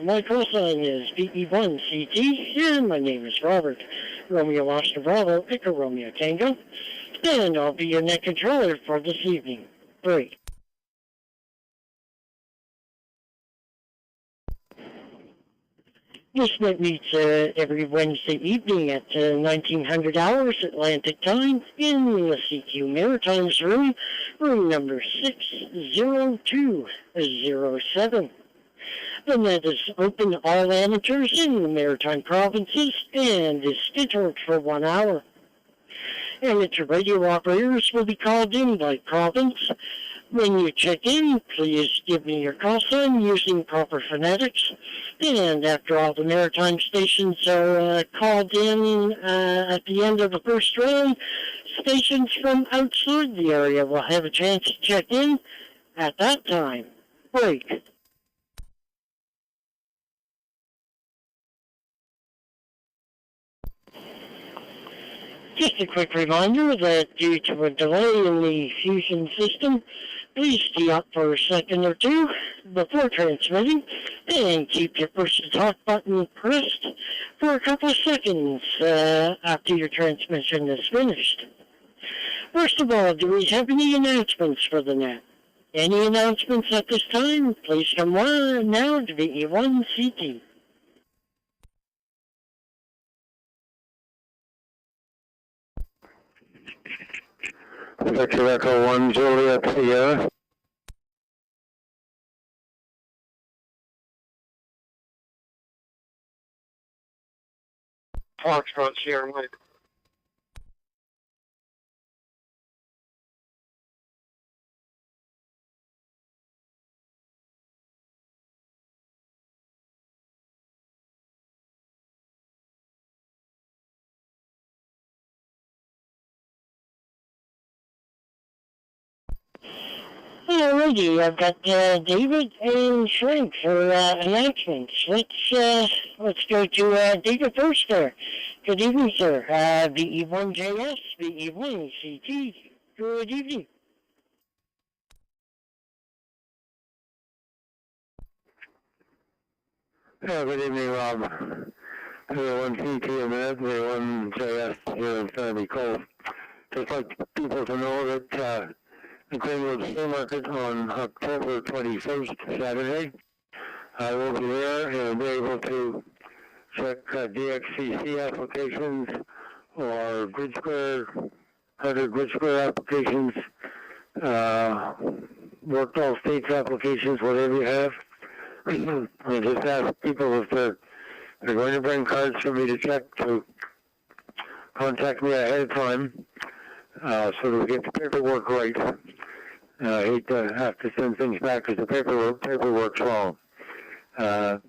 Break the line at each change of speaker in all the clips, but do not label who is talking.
My call sign is BE1CT, and my name is Robert. Romeo Oscar Bravo, Echo Romeo Tango, and I'll be your net controller for this evening. Break. This net meets every Wednesday evening at 1900 hours Atlantic time in the CQ Maritime's room, room number 60207. The net is open to all amateurs in the maritime provinces and is scheduled for 1 hour. Amateur radio operators will be called in by province. When you check in, please give me your call sign using proper phonetics. And after all the maritime stations are called in at the end of the first round, stations from outside the area will have a chance to check in at that time. Break. Just a quick reminder that due to a delay in the fusion system, please tee up for a second or two before transmitting and keep your push-to-talk button pressed for a couple of seconds after your transmission is finished. First of all, do we have any announcements for the net? Any announcements at this time? Please come on now to VE1CT.
Victor Echo 1, Juliet Sierra. Foxtrot Sierra Mike.
Alrighty, I've got David and Frank for announcements. Let's go to David first there. Good evening, sir. VE1JS, VE1CT. Good evening.
Good evening, Rob. VE1CT a minute, VE1JS here in Sandy Cove. Just like people to know that the Greenwood Sea Market on October 21st, Saturday. I will be there and be able to check DXCC applications or grid square, 100 grid square applications, worked all states applications, whatever you have. I just ask people if they're going to bring cards for me to check to contact me ahead of time so that we get the paperwork right. I hate to have to send things back because the paperwork's wrong. At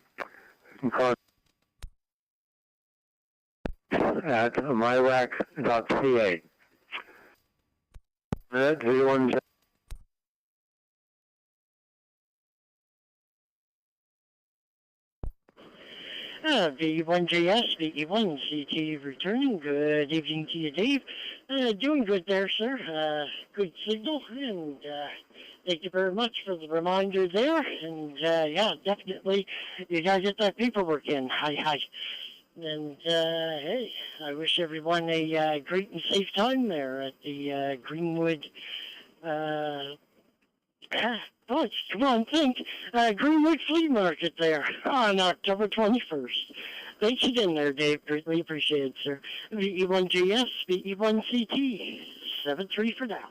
myrac.ca. That's the one.
VE1JS, VE1CT returning. Good evening to you, Dave. Doing good there, sir. Good signal, and thank you very much for the reminder there. And yeah, definitely, you gotta get that paperwork in. Hi. And hey, I wish everyone a great and safe time there at the Greenwood. Come on, think. Greenwood Flea Market there on October 21st. Thanks again there, Dave. Greatly appreciated, sir. VE1JS, VE1CT, 7-3 for now.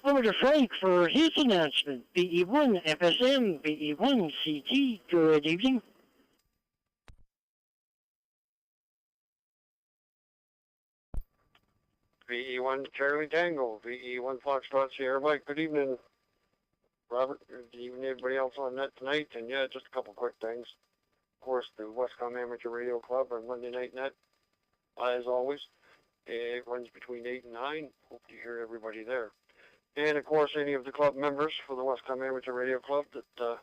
Over to Frank for his announcement. VE1FSM, VE1CT, good evening.
VE1 Charlie Tango, VE1 Foxtrot Sierra Mike, good evening. Robert, good evening everybody else on net tonight, and yeah, just a couple quick things. Of course, the Westcom Amateur Radio Club on Monday Night Net, as always, it runs between 8 and 9, hope to hear everybody there. And of course, any of the club members for the Westcom Amateur Radio Club that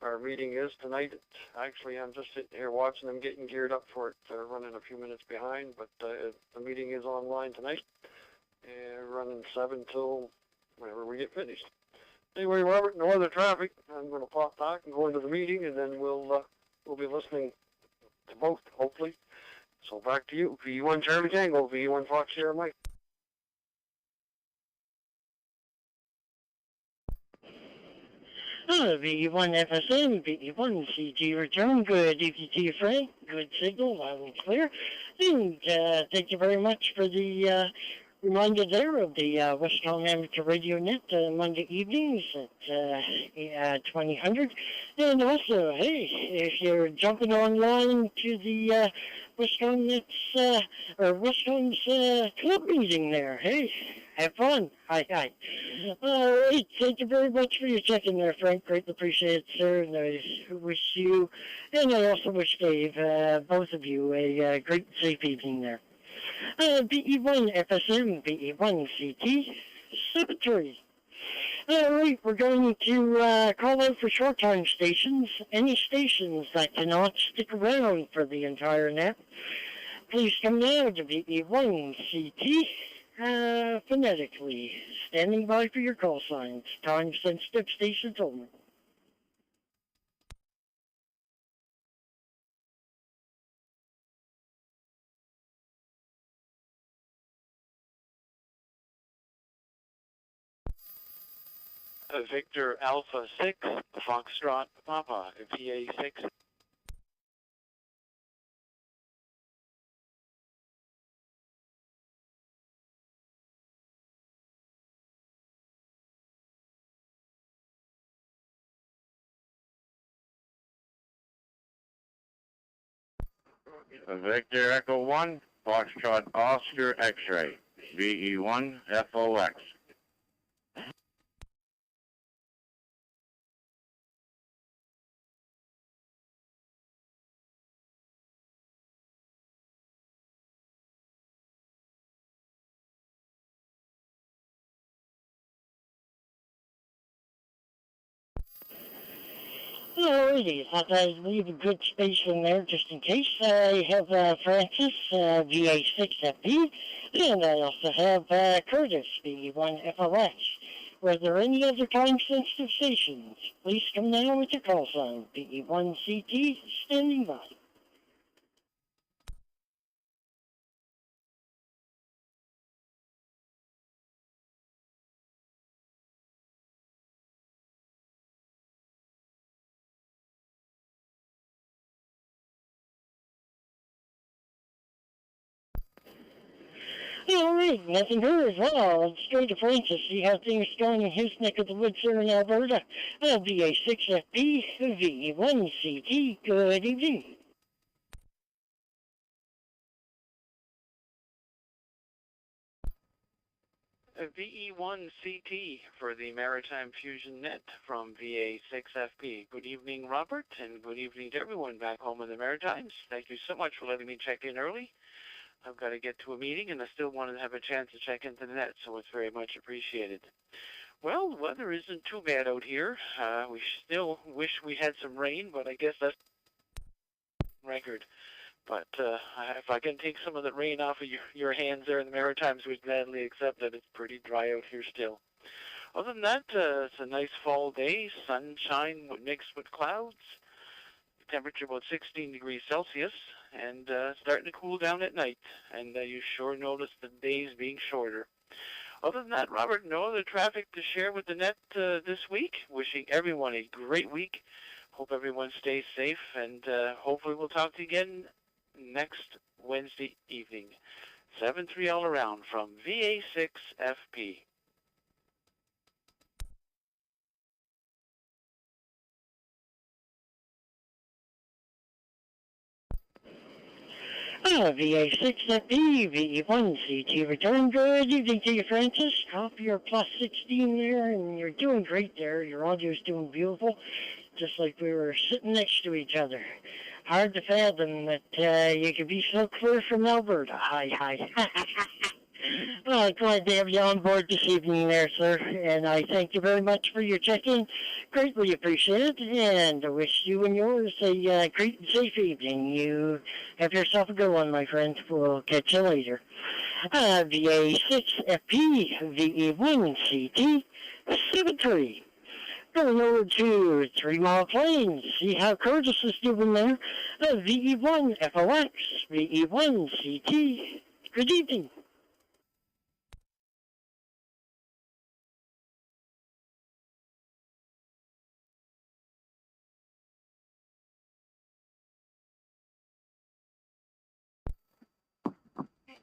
our meeting is tonight. Actually, I'm just sitting here watching them getting geared up for it, running a few minutes behind, but the meeting is online tonight, running 7 till whenever we get finished. Anyway, Robert, no other traffic. I'm going to pop back and go into the meeting, and then we'll will be listening to both, hopefully. So back to you, VE1 Charlie Tango, VE1 Fox Sierra Mike.
VE1 FSM, VE1 CG return. Good evening to you, Frank. Good signal, loud and clear. And thank you very much for the reminder there of the Westcom Amateur Radio Net Monday evenings at 2000. And also, hey, if you're jumping online to the Westcom Net's or Westcom's club meeting there, hey, have fun. Hi, hi. All right, thank you very much for your check-in there, Frank. Greatly appreciate it, sir. And I wish you, and I also wish Dave, both of you, a great, safe evening there. VE1 FSM, VE1 CT, Cemetery. All right, we're going to call out for short-time stations. Any stations that cannot stick around for the entire net, please come now to VE1 CT. Phonetically, standing by for your call signs. Time-sensitive stations only.
Victor Alpha 6, Foxtrot Papa, PA 6.
Victor Echo 1, Foxtrot Oscar X-Ray, VE1 FOX.
Alrighty, thought I'd leave a good space in there just in case. I have Francis, VA6FP, and I also have Curtis, VE1 FOX. Were there any other time-sensitive stations? Please come now with your call sign, VE1 CT, standing by. All right, nothing heard. Well, let's go to Francis, see how things are going in his neck of the woods here in Alberta. VA6FP, VE1CT, good evening.
VE1CT for the Maritime Fusion Net from VA6FP. Good evening, Robert, and good evening to everyone back home in the Maritimes. Thank you so much for letting me check in early. I've got to get to a meeting, and I still wanted to have a chance to check into the net, so it's very much appreciated. Well, the weather isn't too bad out here. We still wish we had some rain, but I guess that's record. But if I can take some of the rain off of your hands there in the Maritimes, we'd gladly accept it. It's pretty dry out here still. Other than that, it's a nice fall day, sunshine mixed with clouds. Temperature about 16 degrees Celsius, and starting to cool down at night. And you sure notice the days being shorter. Other than that, Robert, no other traffic to share with the net this week. Wishing everyone a great week. Hope everyone stays safe, and hopefully we'll talk to you again next Wednesday evening. 7-3 all around from VA6FP.
VA6FP, VE1CT return. Good evening to you, Francis. Hope you're plus 16 there, and you're doing great there. Your audio's doing beautiful, just like we were sitting next to each other. Hard to fathom that you could be so clear from Alberta. Hi. Well, glad to have you on board this evening there, sir, and I thank you very much for your check-in. Greatly appreciate it, and I wish you and yours a great and safe evening. You have yourself a good one, my friend. We'll catch you later. VA6FP, VE1CT, 73. Going over to 3 Mile Plains, see how Curtis is doing there. VE1 FOX, VE1 CT. Good evening.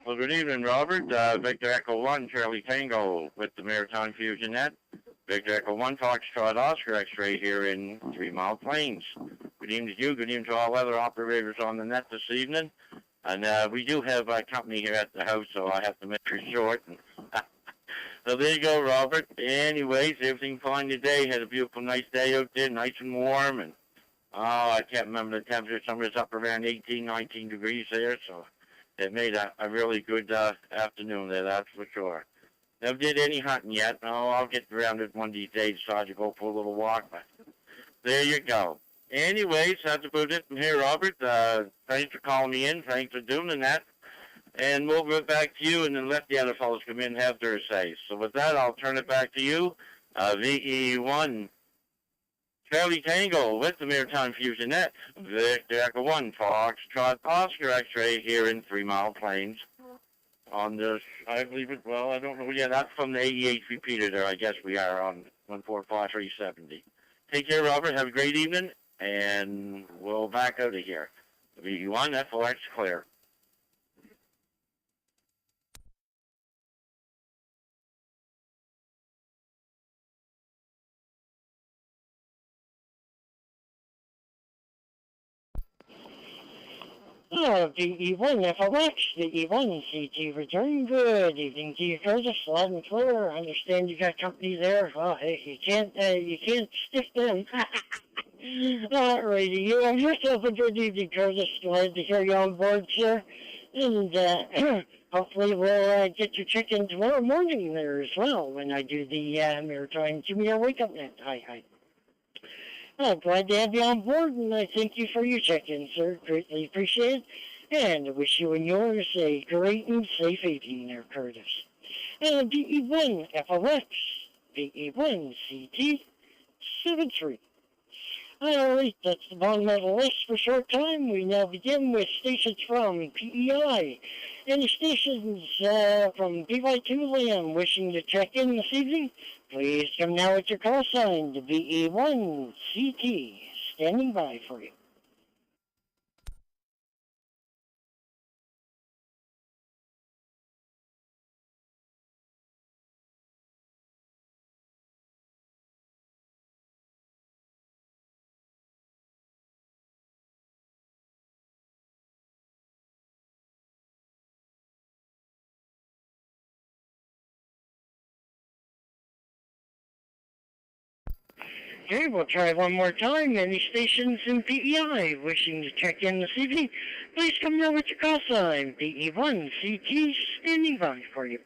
Well, good evening, Robert. Victor Echo 1, Charlie Tango with the Maritime Fusion Net. Victor Echo 1, Foxtrot Oscar X-Ray here in 3 Mile Plains. Good evening to you. Good evening to all other operators on the net this evening. And we do have company here at the house, so I have to make it short. So there you go, Robert. Anyways, everything fine today. Had a beautiful, nice day out there, nice and warm. And I can't remember the temperature. Somewhere's up around 18, 19 degrees there, so it made a really good afternoon there, that's for sure. Never did any hunting yet. No, I'll get around it one of these days, decide to go for a little walk, but there you go. Anyways, that's about it from here, Robert. Thanks for calling me in. Thanks for doing that. And we'll go back to you and then let the other fellows come in and have their say. So with that, I'll turn it back to you. VE1, Charlie Tango with the Maritime Fusion Net. Victor Echo 1, Foxtrot Oscar X-Ray here in 3 Mile Plains. On this, I believe it, well, I don't know. Yeah, that's from the 88 repeater there. I guess we are on 145-370. Take care, Robert. Have a great evening, and we'll back out of here. VE1, FOX clear.
VE1 FOX, VE1 CT return. Good evening to you, Curtis. Loud and clear. I understand you got company there. Well, hey, you can't stick them. Alrighty, you have yourself a good evening, Curtis. Glad to hear you on board, sir. And hopefully we'll get your check-in tomorrow morning there as well when I do the Maritime Jimmy Wake Up Net. Hi. I'm glad to have you on board, and I thank you for your check-in, sir. Greatly appreciated. And I wish you and yours a great and safe evening there, Curtis. And VE1 FOX, VE1 CT 73. Alright, that's the bottom of the list for short time. We now begin with stations from PEI. Any stations from PY2 land wishing to check in this evening, please come now with your call sign to VE1 CT, standing by for you. Okay, we'll try one more time. Any stations in PEI wishing to check in this evening, please come now with your call sign. VE1 CT, standing by for you.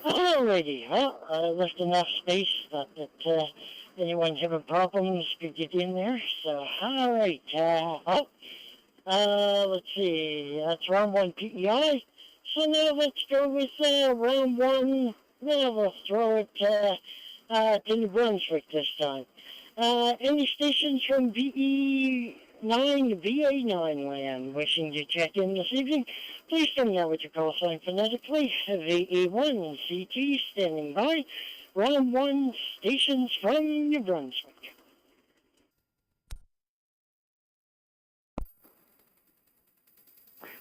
Alrighty, well, I left enough space that anyone's having problems could get in there. So, alright, let's see, that's round 1 PEI. So now let's go with round 1. Now we'll throw it to New Brunswick this time. Any stations from VA9 land wishing to check in this evening, please come now with your call sign phonetically. VE1 CT standing by. Round 1 stations from New Brunswick.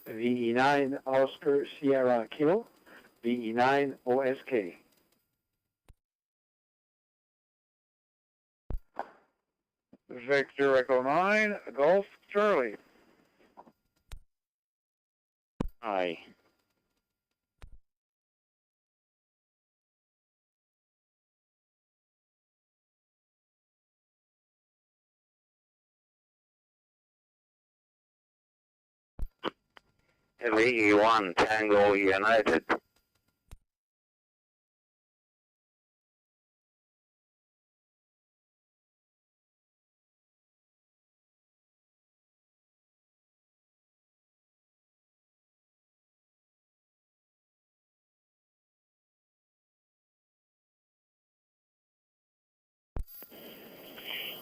VE9 Oscar Sierra Kilo, VE9 OSK.
Victor Echo 9, Golf Charlie.
Hi.
VE1 Tango United.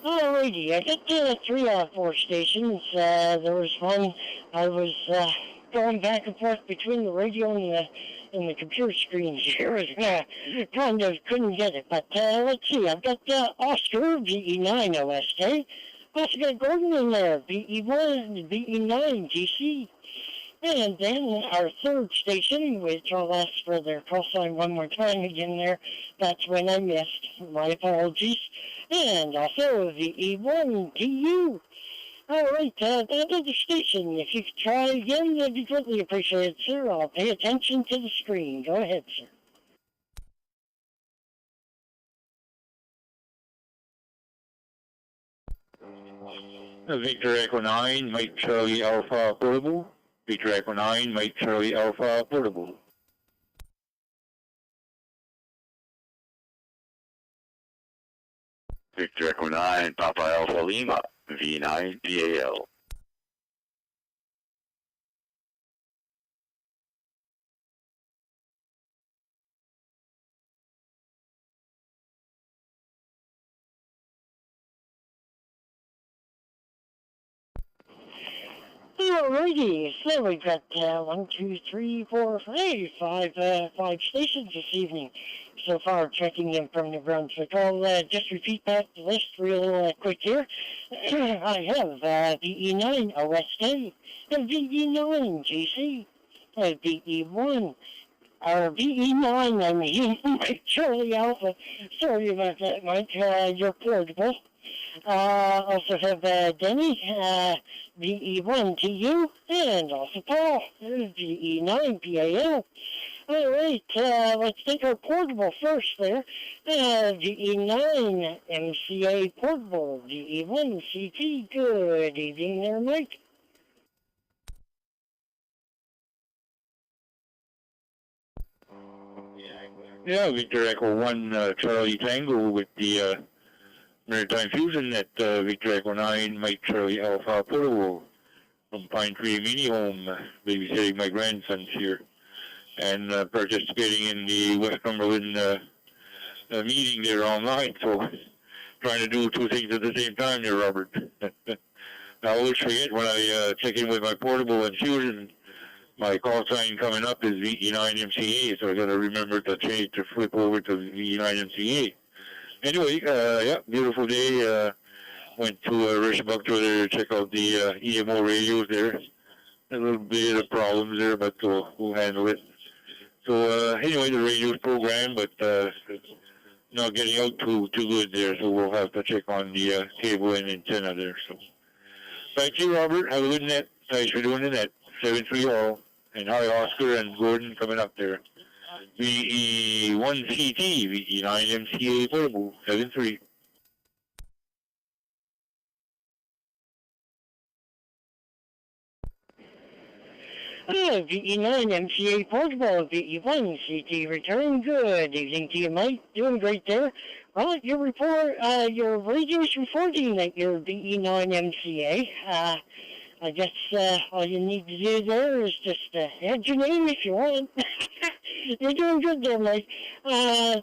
Alrighty, I got 3 out of 4 stations. There was one I was going back and forth between the radio and the computer screen here. Kind of couldn't get it, but let's see. I've got Oscar, VE9 OSK. Also got Gordon in there, VE1, VE9 GC. And then our third station, which I'll ask for their call sign one more time again there. That's when I missed. My apologies. And also VE1 TU. Alright, that other station, if you could try again, that'd be greatly appreciated, sir. I'll pay attention to the screen. Go ahead, sir.
Victor Echo 9, Mike Charlie Alpha Portable. Victor Echo 9, Mike Charlie Alpha Portable.
Victor Echo 9, Papa Alpha Lima, V9 PAL.
Alrighty, so we've got 1, 2, 3, 4, 5 stations this evening. So far, checking in from New Brunswick. I'll just repeat back the list real quick here. I have VE9 OSK, VE9 GC, VE1, or VE9, I mean, Mike Charlie Alpha. Sorry about that, Mike. You're portable. Also have Denny, VE1 TU, and also Paul, VE9 PAL. Alright, let's take our portable first there. VE9 MCA portable, VE1 CT. Good evening there, Mike.
Yeah, Victor Echo 1, Charlie Tango with the Maritime Fusion Net, Victor Echo 9, Mike Charlie Alpha Portable from Pine Tree Mini Home, babysitting my grandsons here, and participating in the West Cumberland meeting there online, so trying to do 2 things at the same time there, Robert. I always forget when I check in with my portable and Fusion, my call sign coming up is VE9 MCA, so I got to remember to change to flip over to VE9 MCA. Anyway, yeah, beautiful day. Went to Rishabuk to check out the EMO radios there. A little bit of problems there, but we'll handle it. So anyway, the radio's programmed, but not getting out too good there, so we'll have to check on the cable and antenna there. So thank you, Robert. Have a good net. Thanks for doing the net. 7-3 all. And hi, Oscar and Gordon coming up there. VE1 CT, VE9 MCA portable, 7-3.
VE9 MCA portable, VE1 CT return. Good evening to you, Mike. Doing great there. Well, your radio is reporting that you're VE9 MCA. I guess all you need to do there is just add your name if you want. You're doing good there, Mike.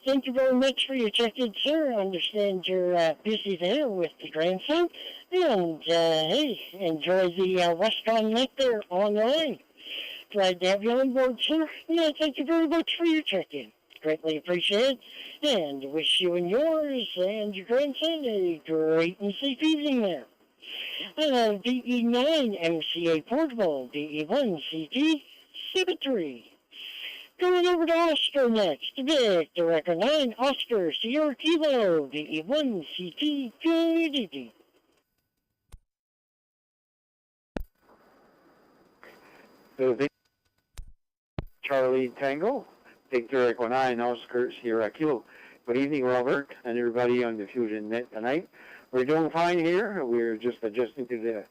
Thank you very much for your check-in, sir. I understand you're busy there with the grandson. And, hey, enjoy the Westcon Net there online. Glad to have you on board, sir. Yeah, thank you very much for your check-in. Greatly appreciated. And wish you and yours and your grandson a great and safe evening there. VE9 MCA portable, VE1 CT, 7-3. Going over to Oscar next. Victor Echo 9, Oscar, Sierra Kilo, VE1 CT, good evening.
So Charlie Tango, Victor Echo 9, Oscar, Sierra Kilo. Good evening, Robert, and everybody on the Fusion Net tonight. We're doing fine here. We're just adjusting to the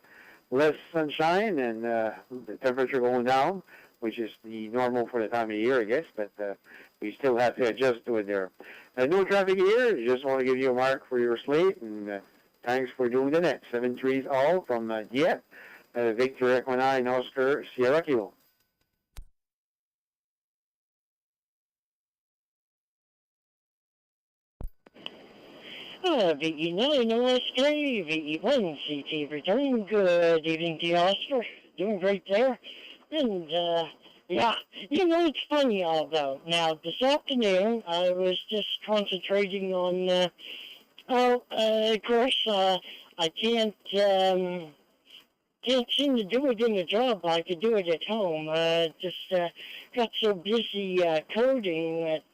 less sunshine and the temperature going down, which is the normal for the time of year, I guess, but we still have to adjust to it there. No traffic here. Just want to give you a mark for your slate, and thanks for doing the net. 7-3 all from Dieppe, Victor Echo 9, Oscar, Sierra Kilo.
VE9 OSK, VE1 CT return. Good evening to you, Oscar. Doing great there. And, yeah, it's funny, although. Now, this afternoon, I was just concentrating on, of course, I can't seem to do it in the job like I do it at home. Just got so busy coding that,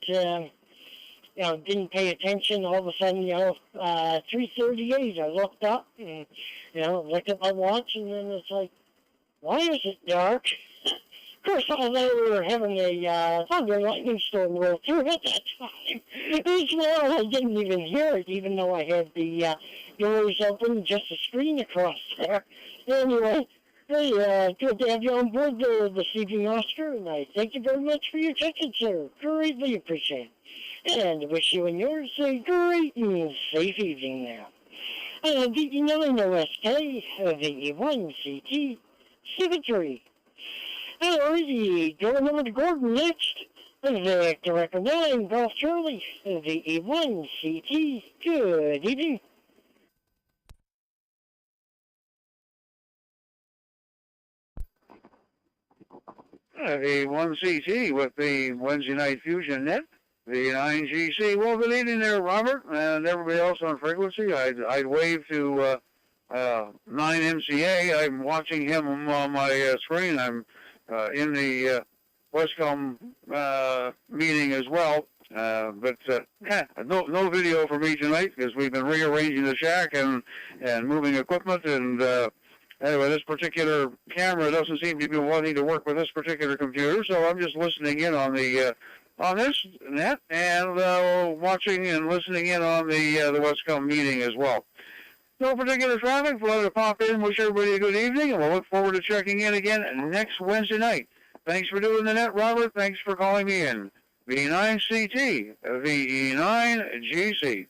didn't pay attention. All of a sudden, 3:38, I looked up and, looked at my watch, and then it's like, why is it dark? Of course, although we were having a thunder and lightning storm roll through at that time, as well, I didn't even hear it, even though I had the doors open, just a screen across there. Anyway, hey, good to have you on board this evening, Oscar, and I thank you very much for your check-in, sir. Greatly appreciate it. And wish you and yours a great and safe evening now. VE9 OSK, VE1 CT, Symmetry. Alrighty, going over to Gordon next. Victor Echo 9, Golf Charlie, VE1 CT. Good evening.
VE1 CT with the Wednesday Night Fusion Net, VE9 GC. Well, good evening there, Robert, and everybody else on frequency. I'd wave to 9MCA. I'm watching him on my screen. I'm in the Westcom meeting as well, but no video for me tonight because we've been rearranging the shack and moving equipment. And anyway, this particular camera doesn't seem to be wanting to work with this particular computer, so I'm just listening in on the on this net and watching and listening in on the Westcom meeting as well. No particular traffic. We'll let it pop in. Wish everybody a good evening, and we'll look forward to checking in again next Wednesday night. Thanks for doing the net, Robert. Thanks for calling me in. VE9CT, VE9GC.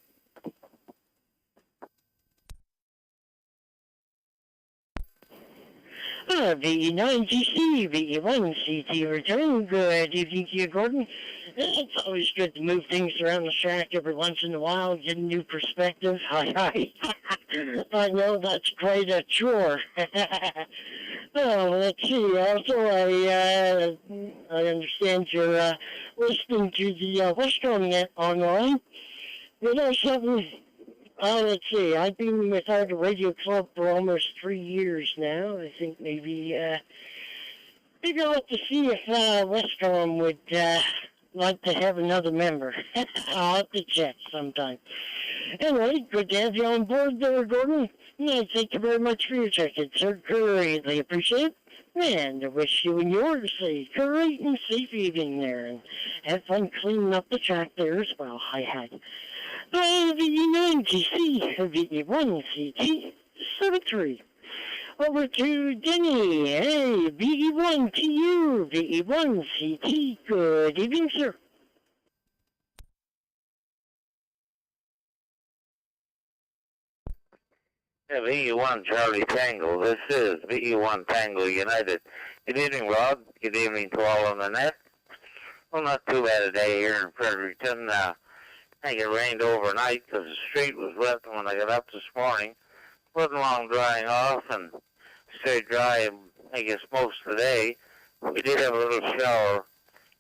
VE9GC, VE1CT return. Good evening to you, Gordon. It's always good to move things around the shack every once in a while, get a new perspective. I know that's quite a chore. Let's see. Also, I understand you're listening to the Westcom Net online. Something. Let's see. I've been without a radio club for almost 3 years now. I think maybe I'll have to see if Westcom would like to have another member. I'll have to check sometime. Anyway, good to have you on board there, Gordon. And thank you very much for your check-in, sir. Greatly appreciate it. And I wish you and yours a great and safe evening there. And have fun cleaning up the track there as well. Hi. VE9GC, VE1CT, 73. Over to Denny. Hey, VE1TU, VE1CT. Good evening, sir.
Yeah, VE1 Charlie Tango. This is VE1 Tango United. Good evening, Rob. Good evening to all on the net. Well, not too bad a day here in Fredericton. I think it rained overnight because the street was wet when I got up this morning. Wasn't long drying off and stayed dry, I guess, most of the day. We did have a little shower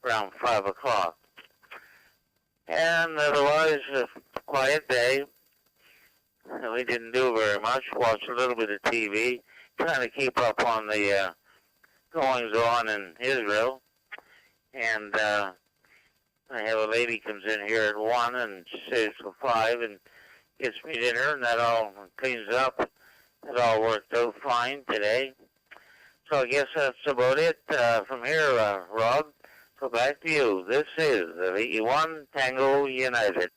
around 5 o'clock. And otherwise, a quiet day. We didn't do very much. Watched a little bit of TV, trying to keep up on the goings-on in Israel. And I have a lady comes in here at 1 and stays till 5 and gets me dinner, and that all cleans up. It all worked out fine today. So I guess that's about it from here, Rob. So back to you. This is the VE1 Tango United.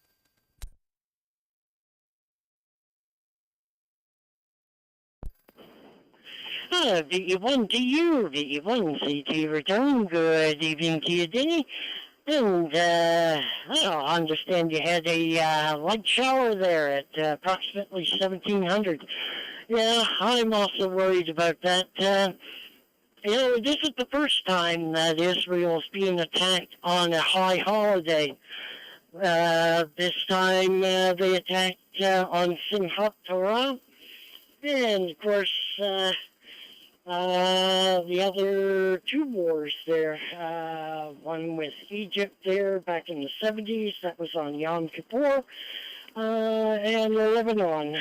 VE1 to you, VE1CT return. Good evening to you, Denny. And, I understand you had a light shower there at approximately 1700. Yeah, I'm also worried about that. This is the first time that Israel's being attacked on a high holiday. This time they attacked on Simchat Torah. And, of course, the other two wars there, one with Egypt there back in the 70s, that was on Yom Kippur, and Lebanon.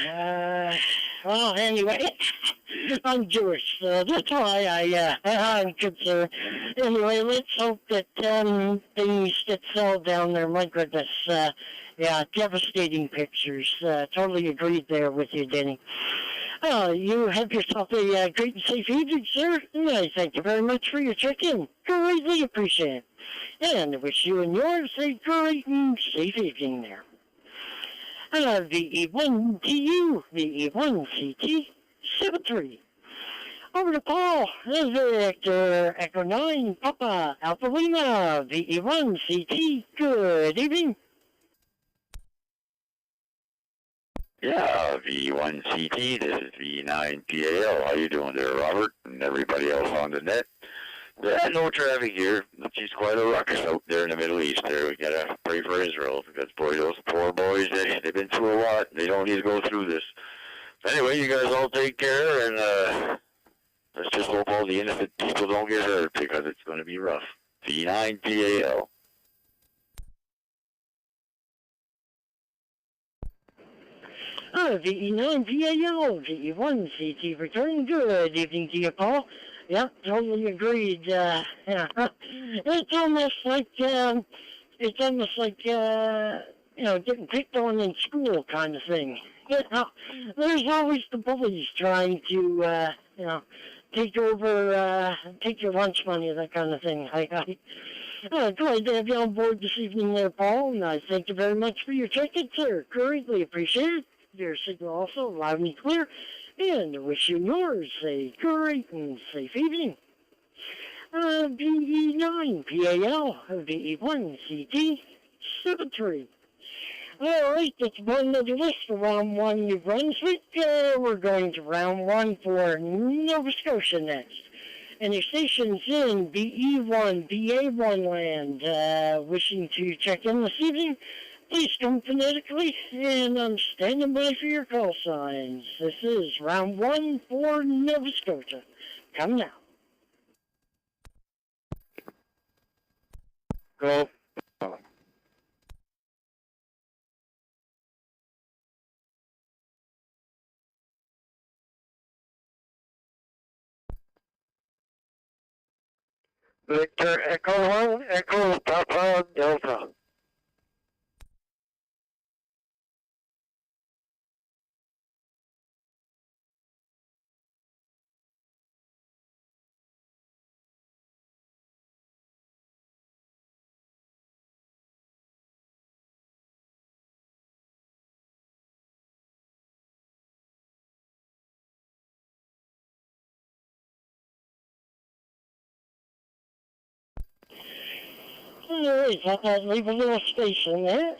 Well, anyway, I'm Jewish, so that's why I'm concerned. Anyway, let's hope that things get settled down there. My goodness, yeah, devastating pictures. Totally agreed there with you, Denny. You have yourself a great and safe evening, sir. And I thank you very much for your check-in. Greatly appreciate it. And I wish you and yours a great and safe evening there. VE1TU, VE1CT73. Over to Paul, Victor Echo 9, Papa Alpha Lima, VE1CT. Good evening.
Yeah, V1CT, this is V9PAL. How you doing there, Robert, and everybody else on the net? Yeah, no traffic here. It's just quite a ruckus out there in the Middle East. There, we gotta pray for Israel because, boy, those poor boys, they've been through a lot. They don't need to go through this. Anyway, you guys all take care, and let's just hope all the innocent people don't get hurt because it's going to be rough. V9PAL.
VE9PAL, VE1CT return. Good evening to you, Paul. Yep, totally agreed. Yeah. It's almost like, getting picked on in school kind of thing. You know, there's always the bullies trying to, take over, take your lunch money, that kind of thing. Glad to have you on board this evening there, Paul, and I thank you very much for your check-in, sir. Greatly appreciate it. Your signal also loud and clear, and I wish you and yours a great and safe evening. VE9PAL, VE1CT73. All right, that's one of the list for round one, New Brunswick. We're going to round one for Nova Scotia next. And your station's in BE1, BA1 land. Wishing to check in this evening, please come phonetically, and I'm standing by for your call signs. This is round one for Nova Scotia. Come now.
Go.
Victor Echo 1, Echo Papa Delta.
Alright, I'll leave a little station there.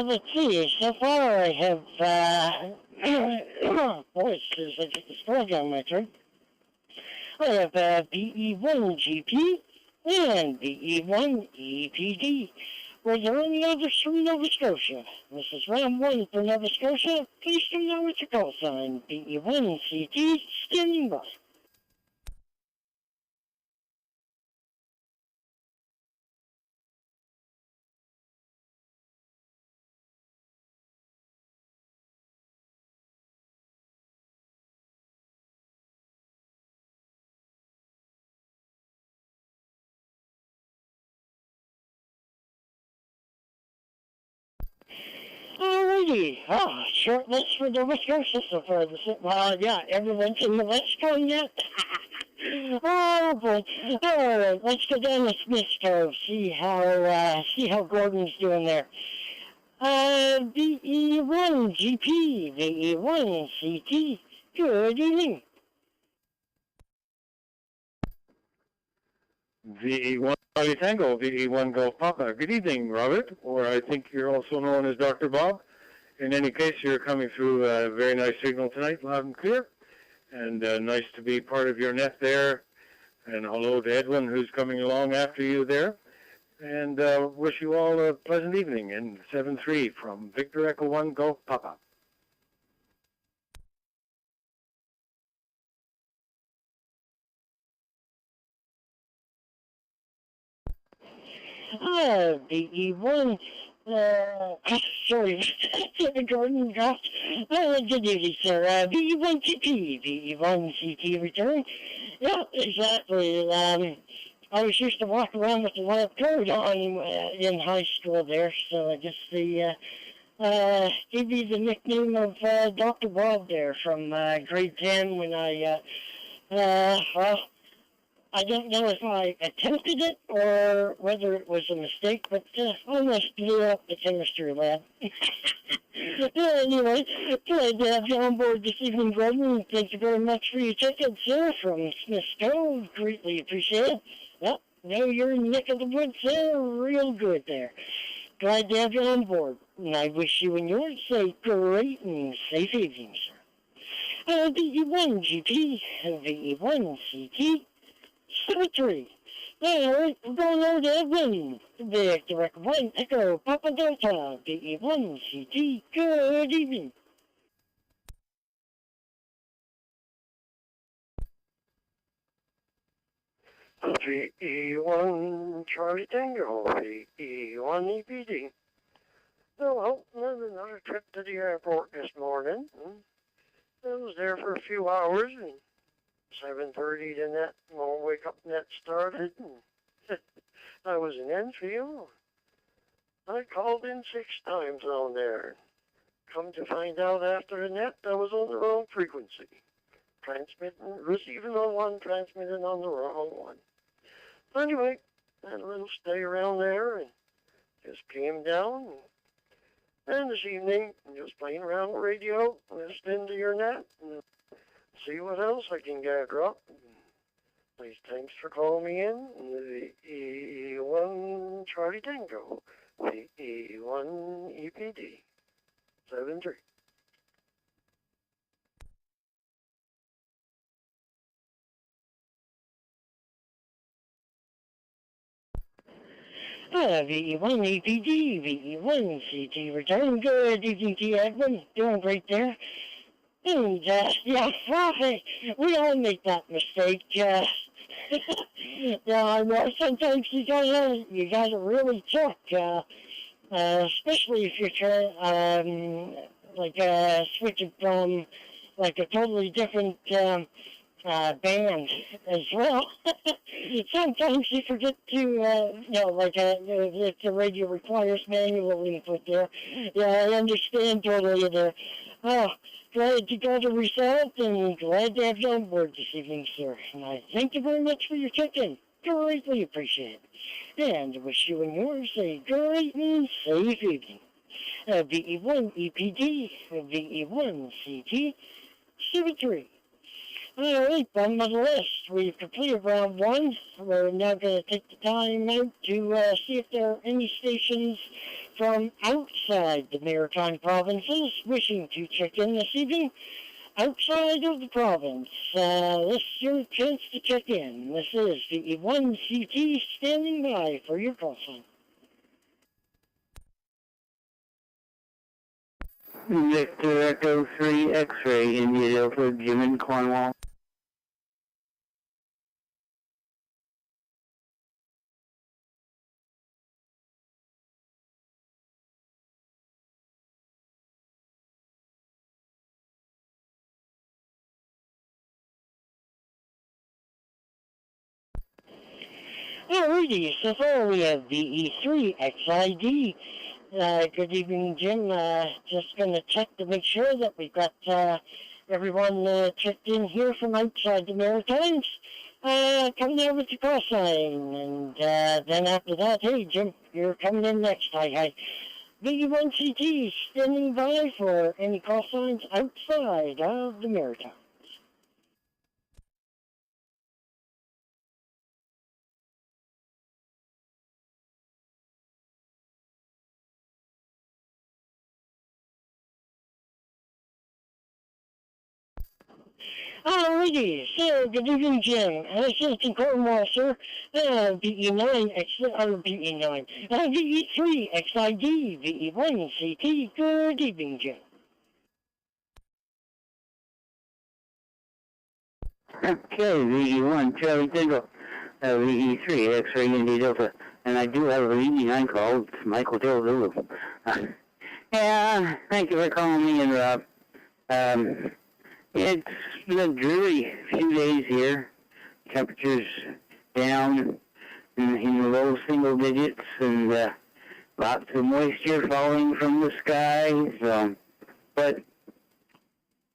Let's see, so far I have, boy, as I get this frog on my throat. I have BE1GP and BE1EPD. Were there any others from Nova Scotia? This is round one for Nova Scotia. Please do know with your call sign. BE1CT, standing by. Alrighty. Short list for Nova Scotia so far. Yeah, everyone's in the West Coast yet. Oh boy. Alright, let's go down this Smith Cove, see how Gordon's doing there. VE1GP, VE1CT. Good evening.
VE1 Charlie Tango, VE1 Golf Papa. Good evening, Robert, or I think you're also known as Dr. Bob. In any case, you're coming through a very nice signal tonight, loud and clear, and nice to be part of your net there. And hello to Edwin, who's coming along after you there.
and wish you all a pleasant evening. And 7-3 from Victor Echo 1 Golf Papa.
BE1, sorry, Gordon, good evening, sir. BE1 CT, BE1 CT return. Yeah, exactly. I was used to walk around with the lab coat on in high school there, so I guess gave me the nickname of Dr. Bob there from grade 10 when well, I don't know if I attempted it or whether it was a mistake, but almost blew up the chemistry lab. Anyway, glad to have you on board this evening, Gordon. Thank you very much for your ticket, sir, from Smith's Cove. Greatly appreciate it. Well, know your neck of the woods, sir. Real good there. Glad to have you on board. And I wish you and yours a great and safe evening, sir. VE1 GP, VE1 CT. Symmetry. Alright, we're going over to Edwin. Victor Echo 1 Echo Papa Delta, VE1 CT. Good evening.
VE1 Charlie Tango, VE1 EPD. Well, another trip to the airport this morning. I was there for a few hours, and 7:30 the net, wake up net started. And I was in Enfield. I called in 6 times on there. Come to find out after the net, I was on the wrong frequency. Receiving on one, transmitting on the wrong one. Anyway, had a little stay around there and just came down. And this evening, just playing around the radio, listening to your net, and see what else I can gather up. Please, thanks for calling me in. The E1 Charlie Tango, the E1 EPD, 7-3.
VE1 EPD, VE1 CT return. Good evening to you, Edwin. Doing great there. And, yeah, well, hey, we all make that mistake. Yeah, I know sometimes you gotta really check, especially if you're trying, switching from, like, a totally different, band as well. Sometimes you forget to, if the radio requires manual input there. Yeah, I understand totally there. Oh, glad you got a result and glad to have you on board this evening, sir. And I thank you very much for your check-in. Greatly appreciate it. And wish you and yours a great and safe evening. VE1 EPD, VE1 CT, CV3. Alright, bottom of the list. We've completed round 1. We're now going to take the time out to see if there are any stations from outside the Maritime provinces wishing to check in this evening. Outside of the province, this is your chance to check in. This is the E1 CT standing by for your call sign.
Victor Echo 3 X-ray, India Delta, Jim in Cornwall.
Alrighty, so far we have VE3 XID. Good evening, Jim. Just going to check to make sure that we've got everyone checked in here from outside the Maritimes. Coming there with your call sign. And then after that, hey, Jim, you're coming in next. Hi. VE1 CT standing by for any call signs outside of the Maritimes. Alrighty, so good evening, Jim. This is the Cornwall, sir. VE9, VE9, VE3, XID, VE1, CT. Good evening, Jim.
Okay, VE1, Charlie Tango, VE3, X-Ray Indy Delta, and I do have a VE9 call. It's Michael Del Lulu. Yeah, thank you for calling me in, Rob. It's been a dreary few days here. Temperatures down in the low single digits, and lots of moisture falling from the sky. So, but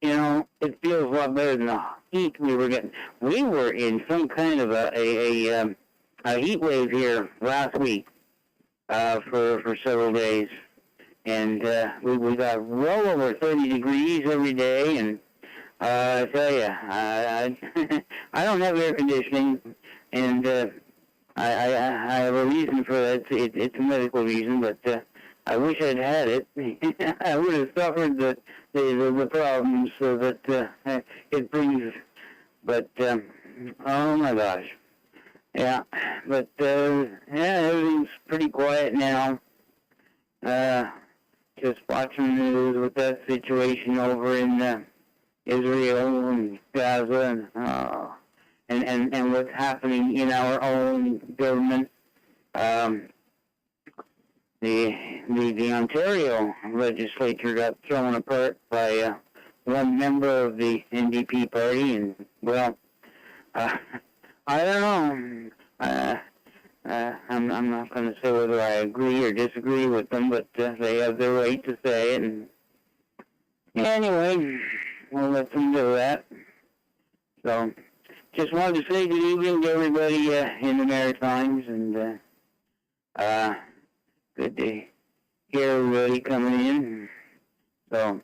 you know, it feels a lot better than the heat we were getting. We were in some kind of a heat wave here last week for several days, and we got well over 30 degrees every day. And I tell you, I don't have air conditioning, and I have a reason for that. It's a medical reason, but I wish I'd had it. I would have suffered the problems that it brings. But oh my gosh, yeah. But yeah, everything's pretty quiet now. Just watching the news with that situation over in Israel and Gaza, and what's happening in our own government. The Ontario legislature got thrown apart by one member of the NDP party, and well, I don't know. I'm not going to say whether I agree or disagree with them, but they have the right to say it. And anyway, we'll let them do that. So, just wanted to say good evening to everybody in the Maritimes, and good to hear everybody coming in. So,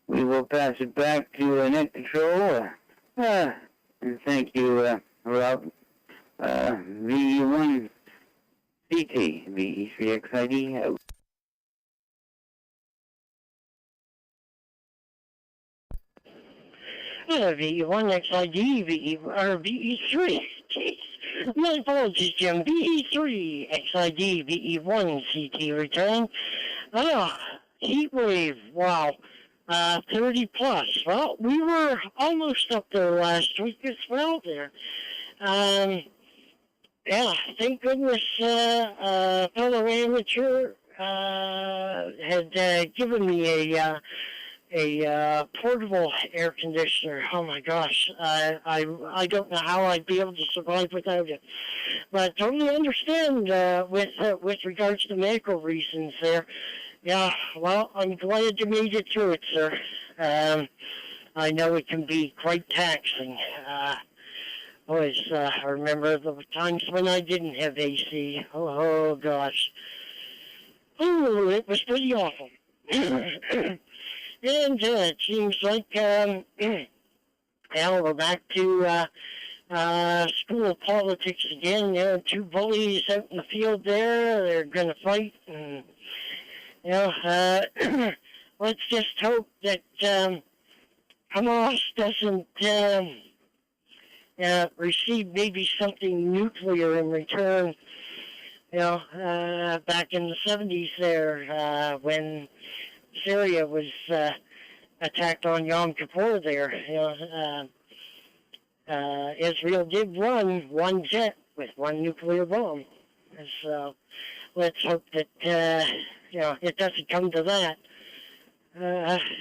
we will pass it back to Net Control, and thank you, Rob. VE1 CT, VE3XID out.
VE1XID, VE3. Jeez. My apologies, Jim. VE3 XID, V1 CT return. Heat wave. Wow. 30 plus. Well, we were almost up there last week as well there. Yeah, thank goodness fellow amateur had given me a portable air conditioner. Oh my gosh, I don't know how I'd be able to survive without it. But totally understand with regards to medical reasons there. Yeah, well, I'm glad you made it through it, sir. I know it can be quite taxing. I remember the times when I didn't have AC. Oh gosh. Oh, it was pretty awful. And it seems like, now we're back to school politics again. There are two bullies out in the field there. They're going to fight. And, let's just hope that Hamas doesn't receive maybe something nuclear in return. Back in the 70s there, when Syria was attacked on Yom Kippur there, Israel did run one jet with one nuclear bomb. So let's hope that, it doesn't come to that.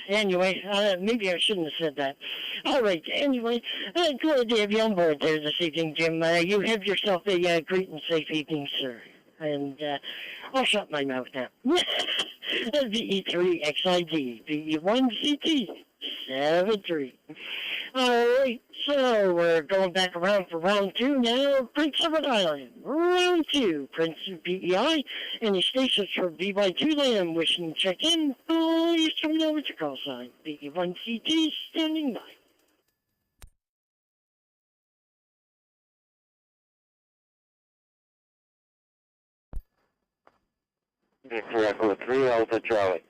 Anyway, maybe I shouldn't have said that. All right, anyway, glad to have you on board there this evening, Jim. You have yourself a great and safe evening, sir. And I'll shut my mouth now. VE3 XID, VE1 CT, 73. All right, so we're going back around for round two now. Prince Edward Island, round two. Prince of PEI, any stations for VY2 land wishing to check in, please turn over to call sign. VE1 CT, standing by.
Victor Echo 3, Alpha Charlie.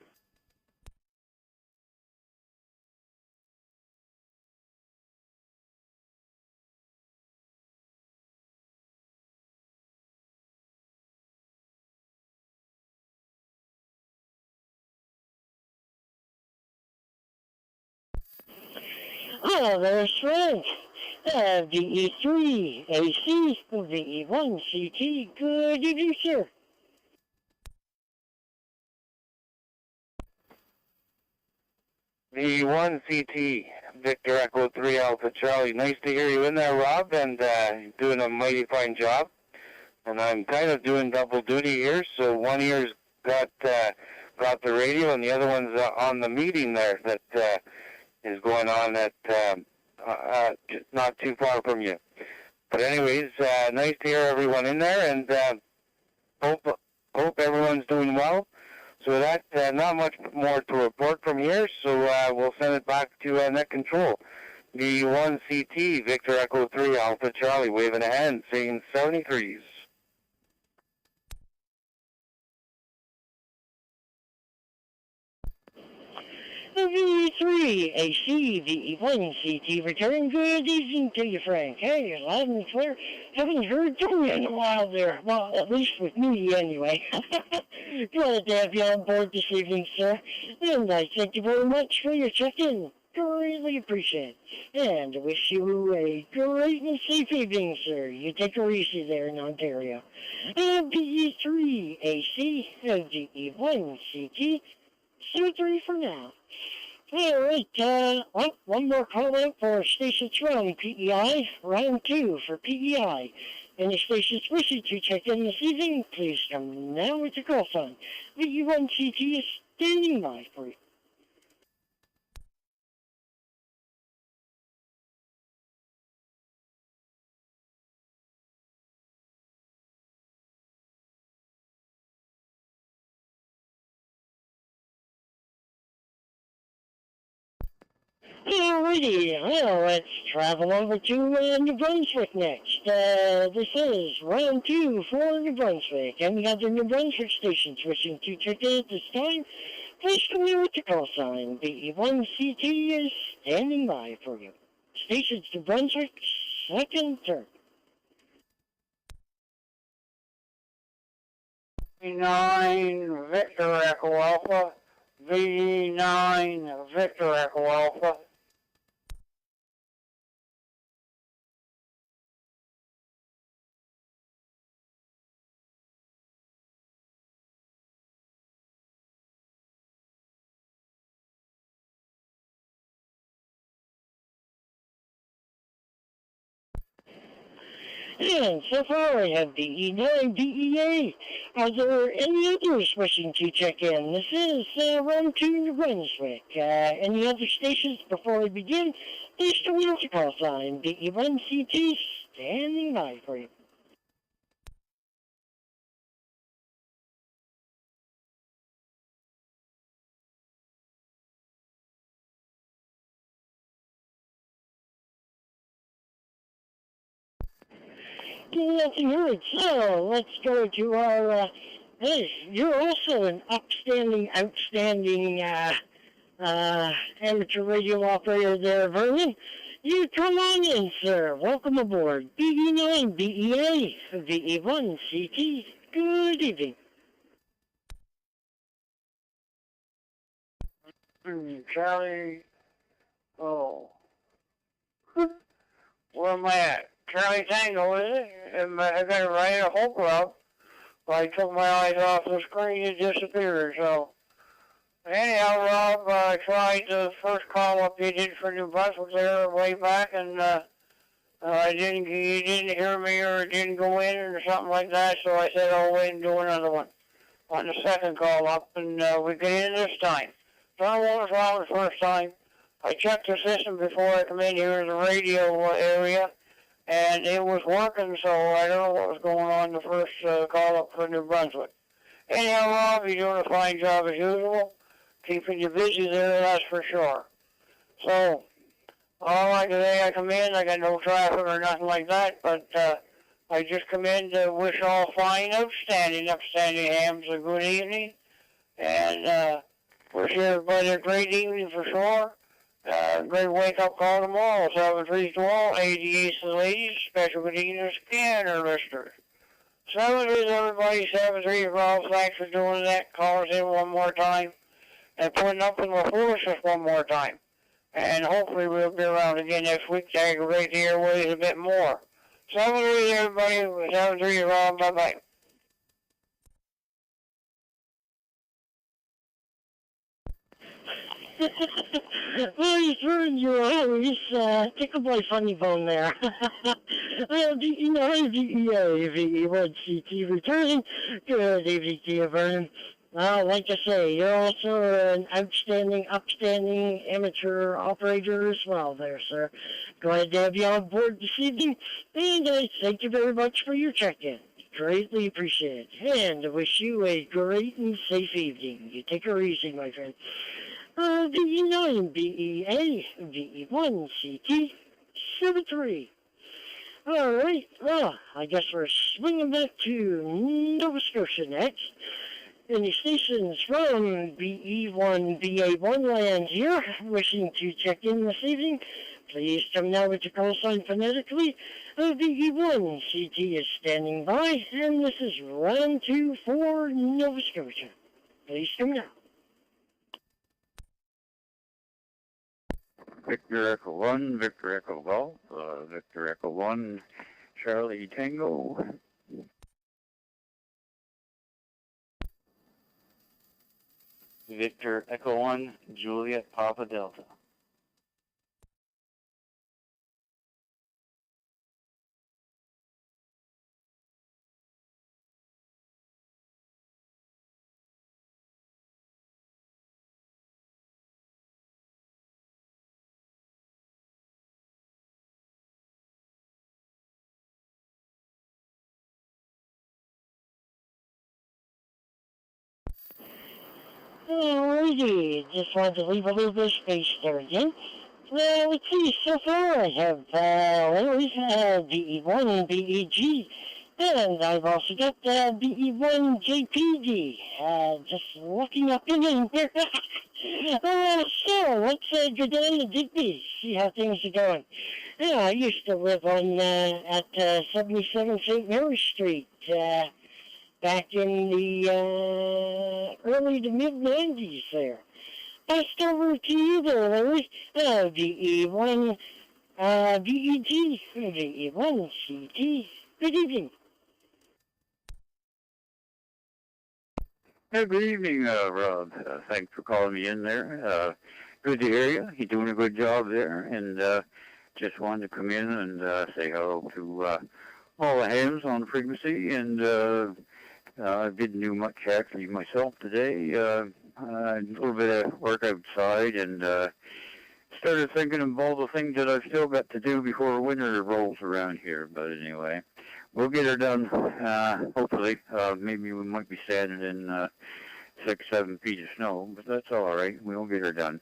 Oh, there's Frank. VE3 AC, VE1 CT. Good evening, sir.
V1 CT, Victor Echo 3 Alpha Charlie. Nice to hear you in there, Rob, and you're doing a mighty fine job. And I'm kind of doing double duty here, so one ear's got the radio, and the other one's on the meeting there that is going on at not too far from you. But anyways, nice to hear everyone in there, and hope everyone's doing well. So that's not much more to report from here, so we'll send it back to net control. The 1 CT, Victor Echo 3 Alpha Charlie, waving a hand, saying 73s.
VE3 AC, VE1 CT, return. Good evening to you, Frank. Hey, loud and clear. Haven't heard from you in a while there. Well, at least with me, anyway. Glad to have you on board this evening, sir. And I thank you very much for your check-in. Greatly appreciate it. And I wish you a great and safe evening, sir. You take her easy there in Ontario. VE3 AC, VE1 CT, C3 for now. All right, one more call out for stations from PEI, round 2 for PEI. Any stations wishing to check in this evening, please come now with your call sign. VE1 CT is standing by for you. Alrighty, well, let's travel over to New Brunswick next. This is round 2 for New Brunswick. Any other New Brunswick stations wishing to check in at this time, please come in with the call sign. VE1 CT is standing by for you. Stations New Brunswick, second turn.
V9 Victor Echo Alpha, V9 Victor Echo Alpha.
And so far I have VE9, VEA. Are there any others wishing to check in? This is round 2 New Brunswick. Any other stations before we begin? Please come in with your call sign. VE1 CT standing by for you. Nothing heard. So let's go to our. Hey, you're also an outstanding amateur radio operator there, Vernon. You come on in, sir. Welcome aboard. VE9, VEA, VE1, CT. Good evening.
Charlie. Oh. Where am I at? Charlie Tango, is it? I got it right at a whole club. I took my eyes off the screen, it disappeared, so. Anyhow, Rob, I tried the first call-up you did for New Brunswick there way back, and you didn't hear me or it didn't go in or something like that, so I said I'll wait and do another one on the second call-up, and we get in this time. Don't know what was wrong the first time. I checked the system before I come in here in the radio area, and it was working, so I don't know what was going on the first call-up for New Brunswick. Anyhow, Rob, you're doing a fine job as usual. Keeping you busy there, that's for sure. So, all right, today I come in, I got no traffic or nothing like that, but I just come in to wish all fine, upstanding hams a good evening, and wish everybody a great evening for sure. Great wake-up call tomorrow, 7-3 to all, 88 to the ladies, special good evening to scanner listeners. 7-3 everybody, 7-3 Rob, thanks for doing that, call us in one more time, and putting up with my foolishness one more time.
And hopefully we'll be around again next week to aggravate the airways a bit more. 7-3, everybody. 7-3, Rob. Bye-bye.
Well, he's ruined your always tickle my funny bone there. Well, VE1 CT returning. Good evening to you, Vernon. Well, like I say, you're also an outstanding, upstanding amateur operator as well there, sir. Glad to have you on board this evening, and I thank you very much for your check-in. Greatly appreciate it, and I wish you a great and safe evening. You take her easy, my friend. VE9, VEA, VE1, CT, 7-3. Alright, well, I guess we're swinging back to Nova Scotia next. Any stations from BE1, BA1 land here, wishing to check in this evening, please come now with your call sign phonetically. BE1, CT is standing by, and this is round 2 for Nova Scotia. Please come now.
Victor Echo 1, Victor Echo Golf, Victor Echo 1, Charlie Tango.
Victor Echo 1, Juliet Papa Delta.
Alrighty, just wanted to leave a little bit of space there again. Well, let's see, so far I have Larry, BE1 and BEG, and I've also got BE1 JPD, just looking up in here. So, let's go down to Digby, see how things are going. Yeah, I used to live on, at 77 St. Mary Street, back in the early to mid-90s there. Passed over to you there, Larry. VE1, VEG, VE1, CT. Good evening.
Good evening, Rob. Thanks for calling me in there. Good to hear you. You're doing a good job there, and just wanted to come in and say hello to all the hams on frequency, and I didn't do much actually myself today. A little bit of work outside, and started thinking of all the things that I've still got to do before winter rolls around here. But anyway, we'll get her done, hopefully. Maybe we might be standing in 6-7 feet of snow, but that's all right. We'll get her done.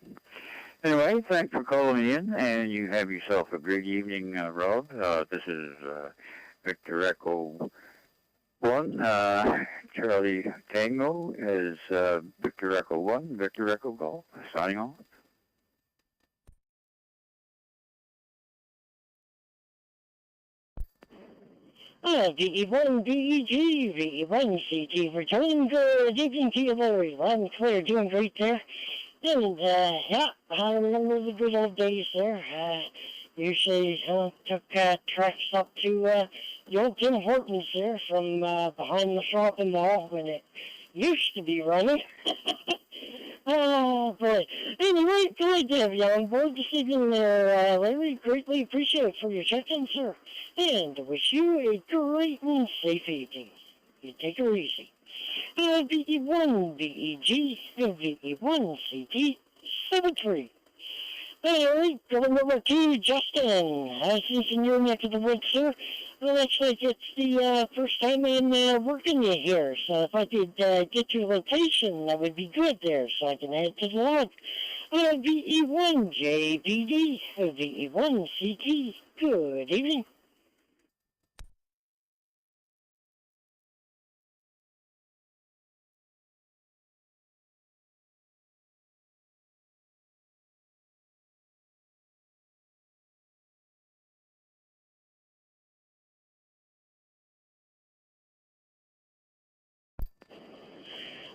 Anyway, thanks for calling me in, and you have yourself a great evening, Rob. This is Victor Echo 1, Charlie Tango is Victor Echo 1, Victor Echo Golf, signing off.
VE1, VEG, VE1, CT, returning. Good evening to you, Larry. Loud and clear, doing great there. And, yeah, I remember the good old days there. Usually took tracks up to the old Tim Hortons there from behind the shopping mall when it used to be running. Oh, boy. Anyway, glad to have you on board this evening there, Larry. Greatly appreciate it for your check-in, sir. And wish you a great and safe evening. You take her easy. VE1, VEG, VE1, CT, 7-3. Alright, going over to Justin. Since in your neck of the woods, sir, well, looks like it's the first time I'm working you here, so if I could get your location, that would be good there, so I can add it to the log. VE1, JBD, VE1, CT, good evening.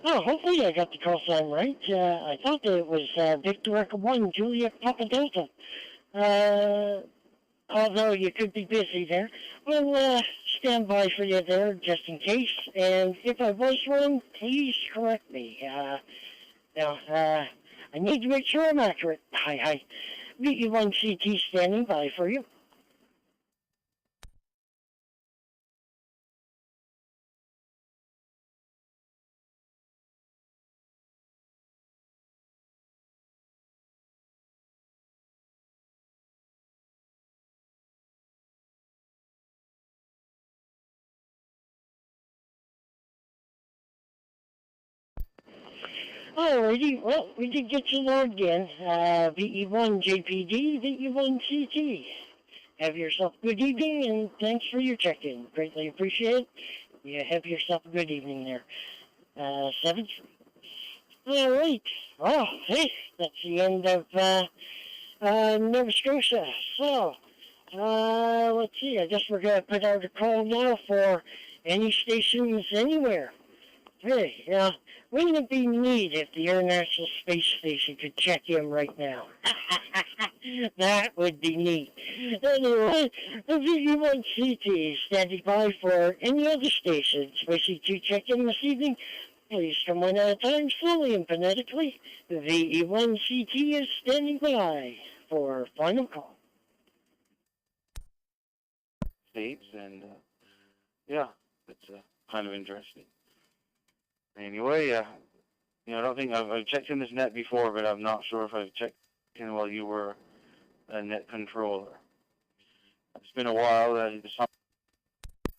Oh, hopefully I got the call sign right. I thought that it was Victor Echo 1, Juliet Papa Delta. Although you could be busy there. We'll stand by for you there just in case. And if I was wrong, please correct me. Now, I need to make sure I'm accurate. Hi. VE1CT standing by for you. Alrighty, well, we did get you there again. VE1JPD, VE1CT. Have yourself a good evening, and thanks for your check-in. Greatly appreciate it. You have yourself a good evening there. 7-3. Alright, well, hey, that's the end of Nova Scotia. So, let's see, I guess we're going to put out a call now for any stations anywhere. Hey, wouldn't it be neat if the International Space Station could check in right now? That would be neat. Anyway, the VE1CT is standing by for any other stations wishing to check in this evening. Please come one at a time, slowly and phonetically. The VE1CT is standing by for final call.
States, and yeah, it's kind of interesting. Anyway, I don't think I've checked in this net before, but I'm not sure if I've checked in while you were a net controller. It's been a while. The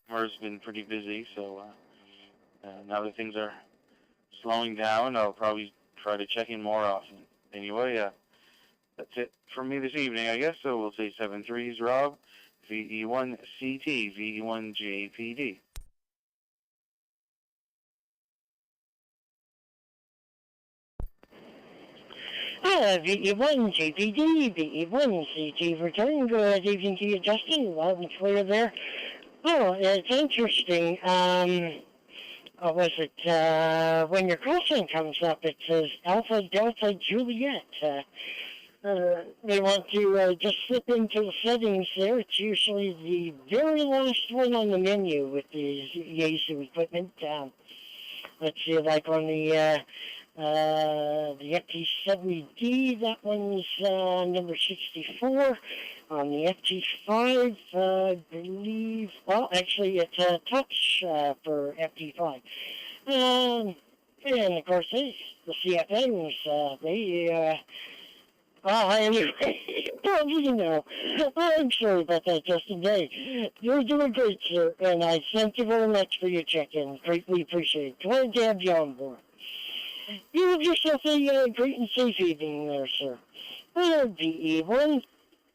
summer's been pretty busy, so now that things are slowing down, I'll probably try to check in more often. Anyway, that's it from me this evening, I guess. So we'll say 7-3's Rob, VE1CT, VE1JPD.
VE1JPD, VE1CT return. Good evening to you, Justin. Loud and clear there. Oh, it's interesting. Was it, when your call sign comes up, it says Alpha Delta Juliet. They want to just slip into the settings there. It's usually the very last one on the menu with the Yaesu equipment. Let's see, like on the FT70D, that one's number 64. On the FT5, I believe, well, actually, it's a touch for FT5. And of course, the CFMs, they, anyway, well, you know, I'm sorry about that, Justin. Hey, you're doing great, sir, and I thank you very much for your check-in. Greatly appreciate it. Glad to have you on board. You have yourself a great and safe evening there, sir. VE1,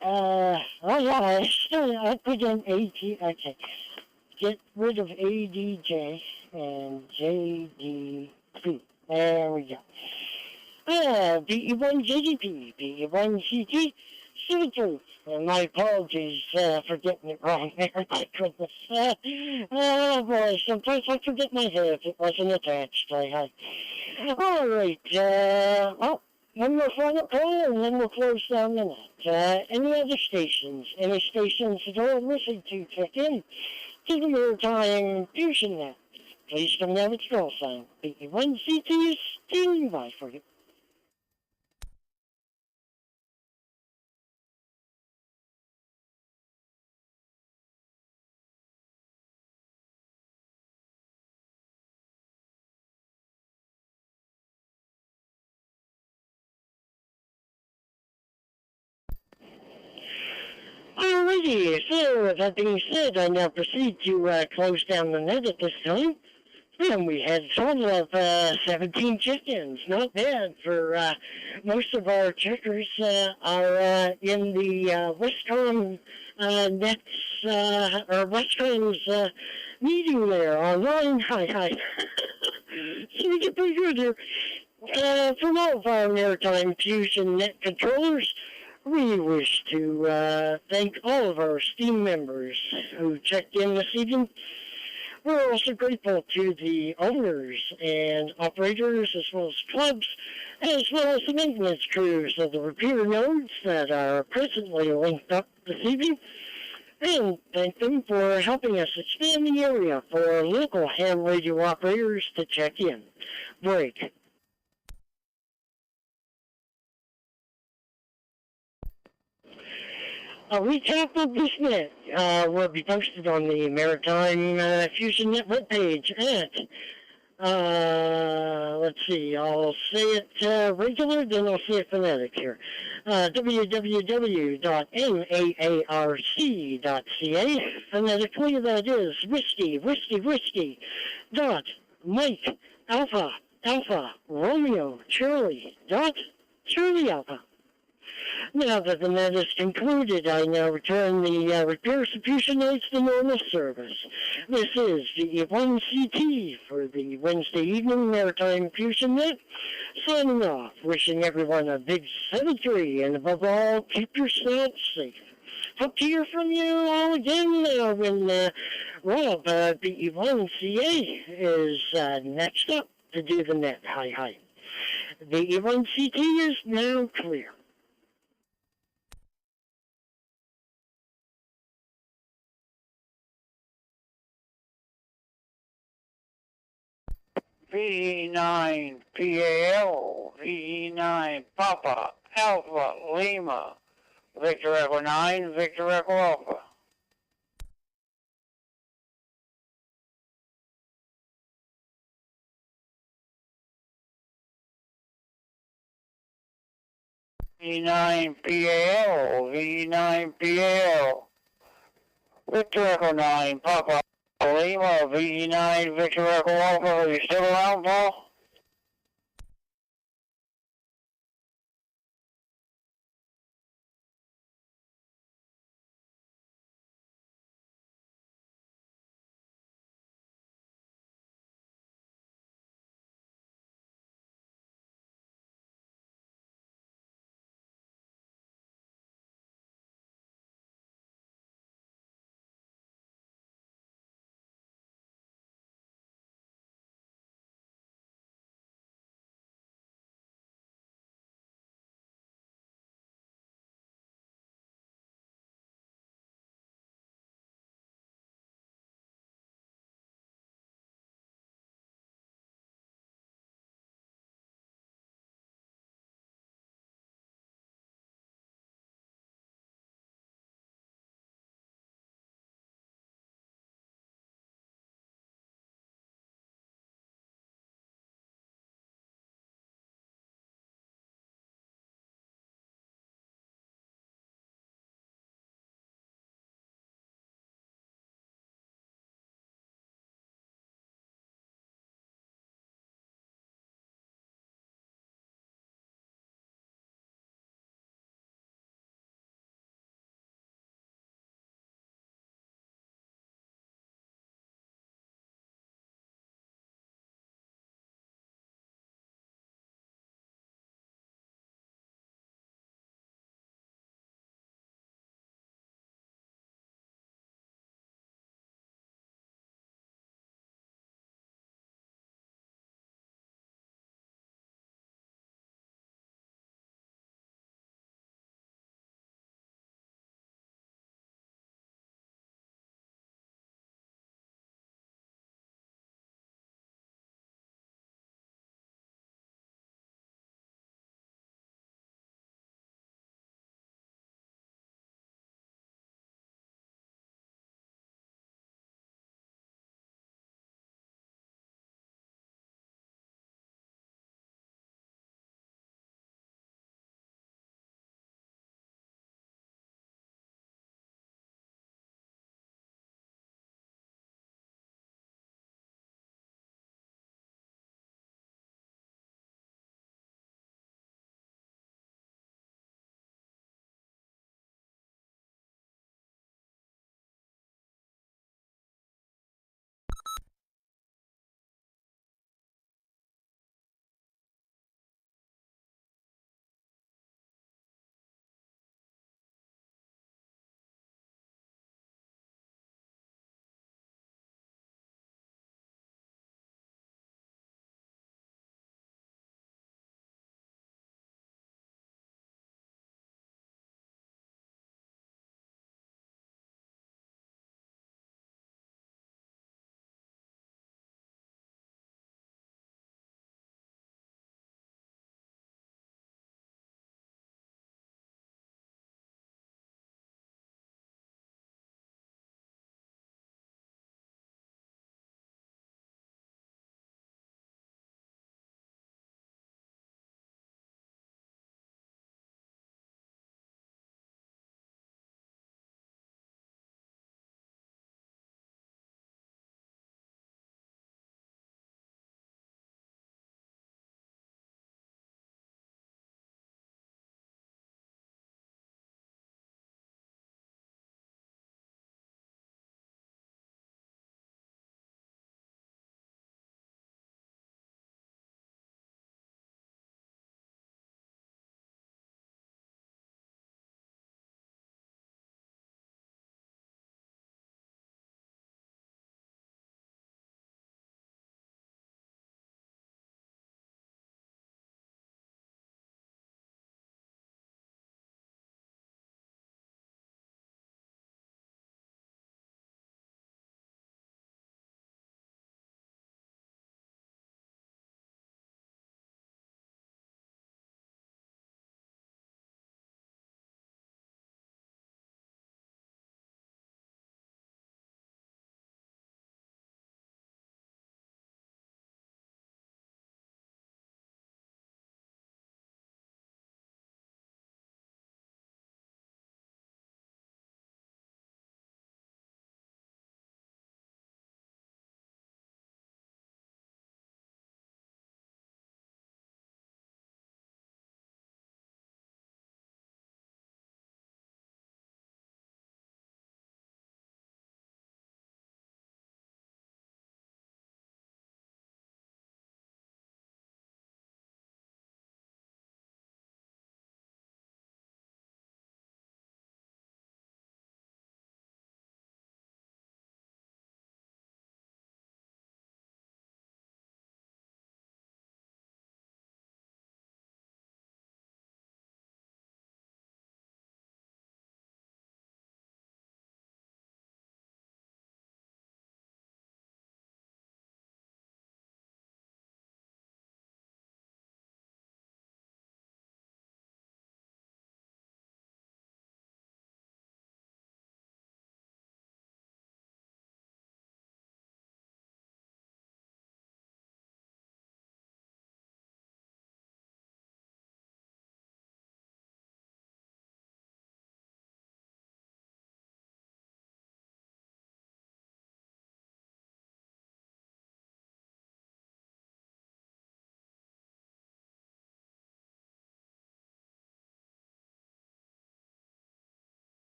I put in AT, okay. Get rid of ADJ and JDP. There we go. VE1JDP, VE1CT, C2. And my apologies for getting it wrong there. My goodness. Oh boy, sometimes I forget my head if it wasn't attached. Alright, well, one more final call and then we'll close down the net. Any other stations? Any stations that are listening to check in to the Maritime Fusion Net? Please come down with your call sign. VE1CT is standing by for you. Alrighty, so with that being said, I now proceed to close down the net at this time. And we had a total of 17 check-ins. Not bad for most of our checkers are in the Westcom Nets, or Westcom's meeting there online. Hi. So we get pretty good here. From all of our Maritime Fusion Net controllers, we wish to thank all of our STEAM members who checked in this evening. We're also grateful to the owners and operators, as well as clubs, as well as the maintenance crews of the repair nodes that are presently linked up this evening, and thank them for helping us expand the area for local ham radio operators to check in. Break. A recap of this net will be posted on the Maritime Fusion Net webpage at, let's see, I'll say it regular, then I'll say it phonetic here. www.maarc.ca. Phonetically, that is whiskey, dot, Mike, Alpha, Romeo, Charlie, dot, Charlie Alpha. Now that the net is concluded, I now return the repair fusion notes to normal service. This is the 1CT for the Wednesday evening Maritime Fusion Net. Signing off, wishing everyone a big 7-3, and above all, keep yourself safe. Hope to hear from you all again when Rob, the E1CA, is next up to do the net. Hi. The E1CT is now clear.
V9 PAL, V9 Papa, Alpha, Lima, Victor Echo 9, Victor Echo Alpha. V9 PAL, V9 PAL, Victor Echo 9, Papa, Lima, V9, Victor Echo Alpha. Are you still around, Paul?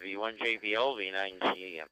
V1JBL, V9CAM.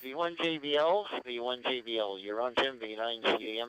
V1JBL, V1JBL, you're on Jim, V9CAM.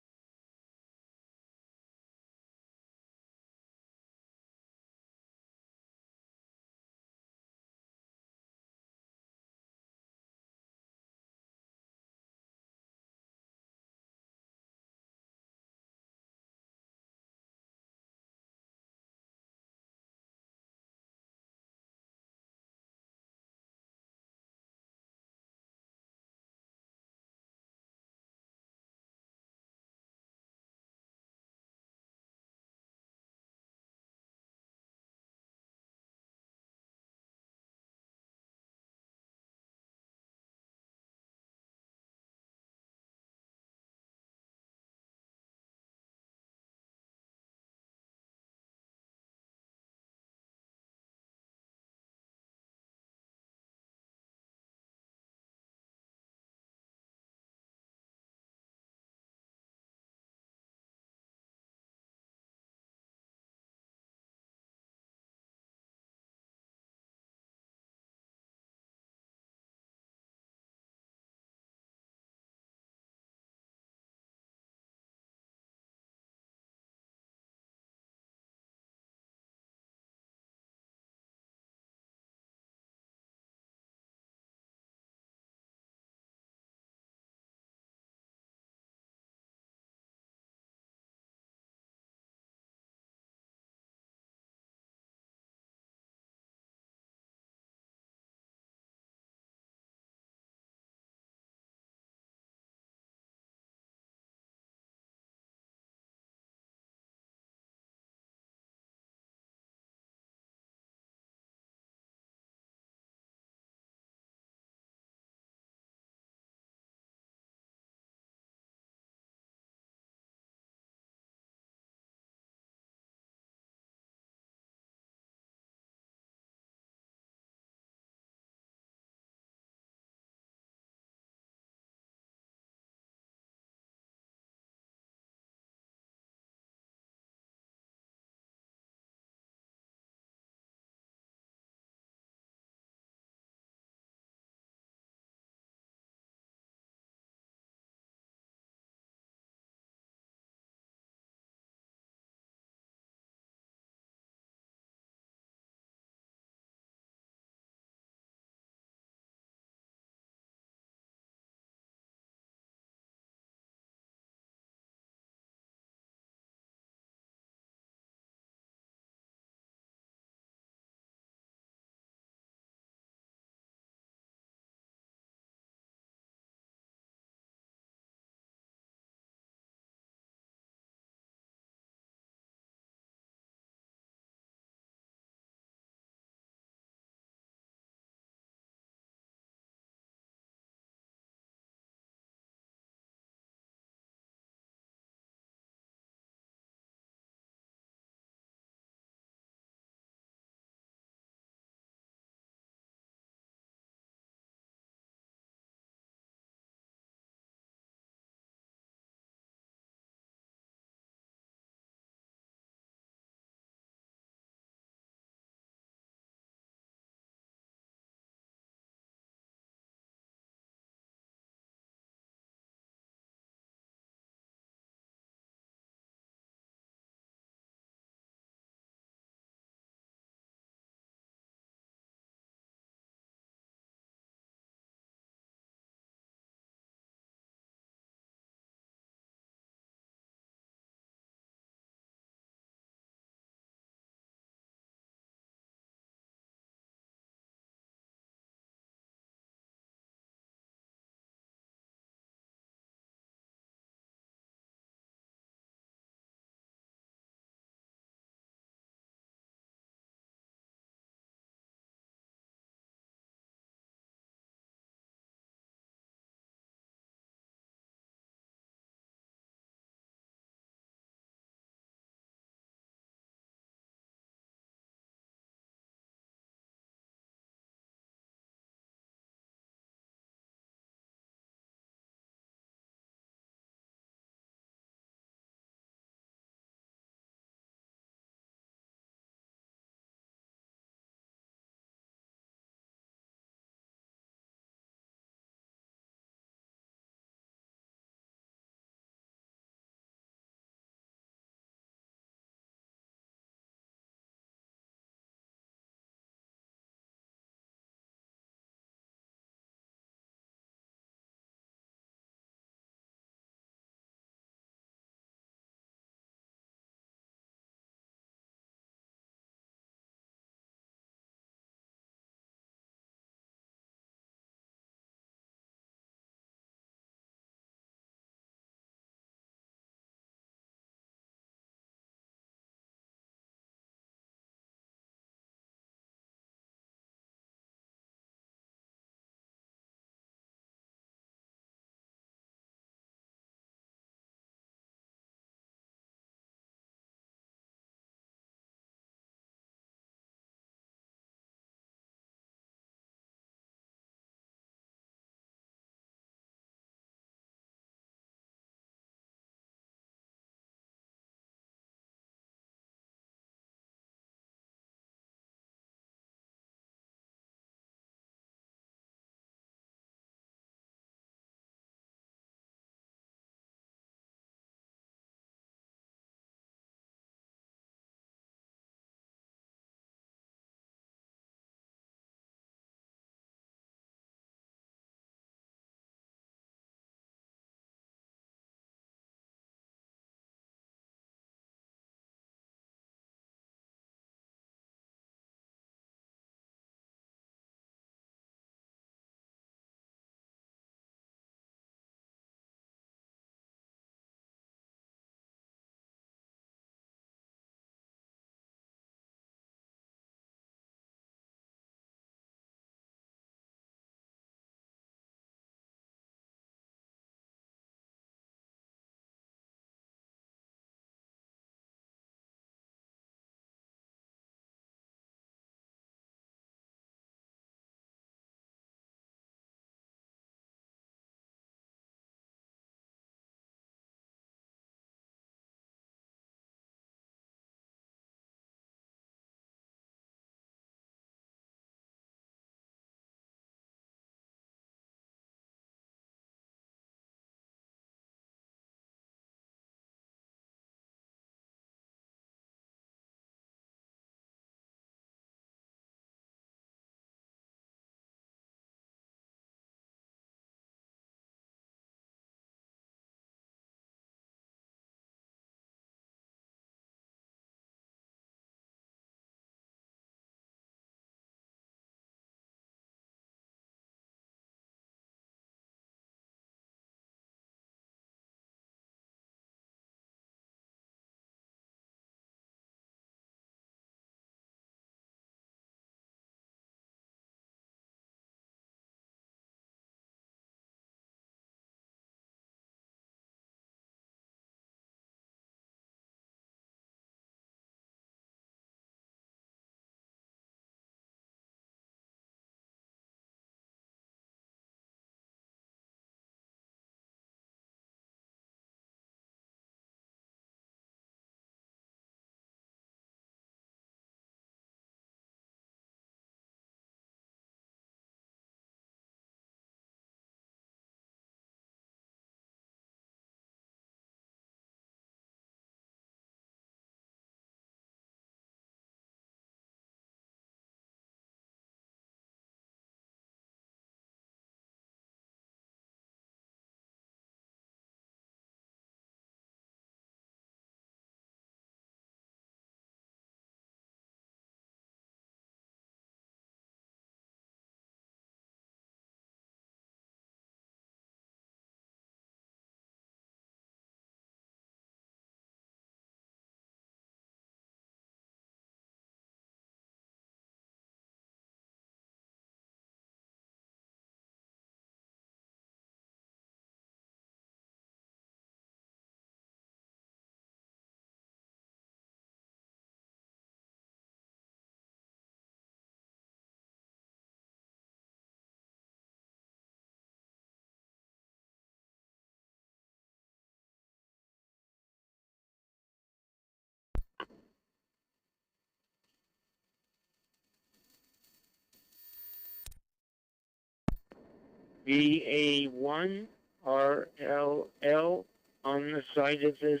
VA1 RLL on the side of this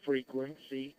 frequency.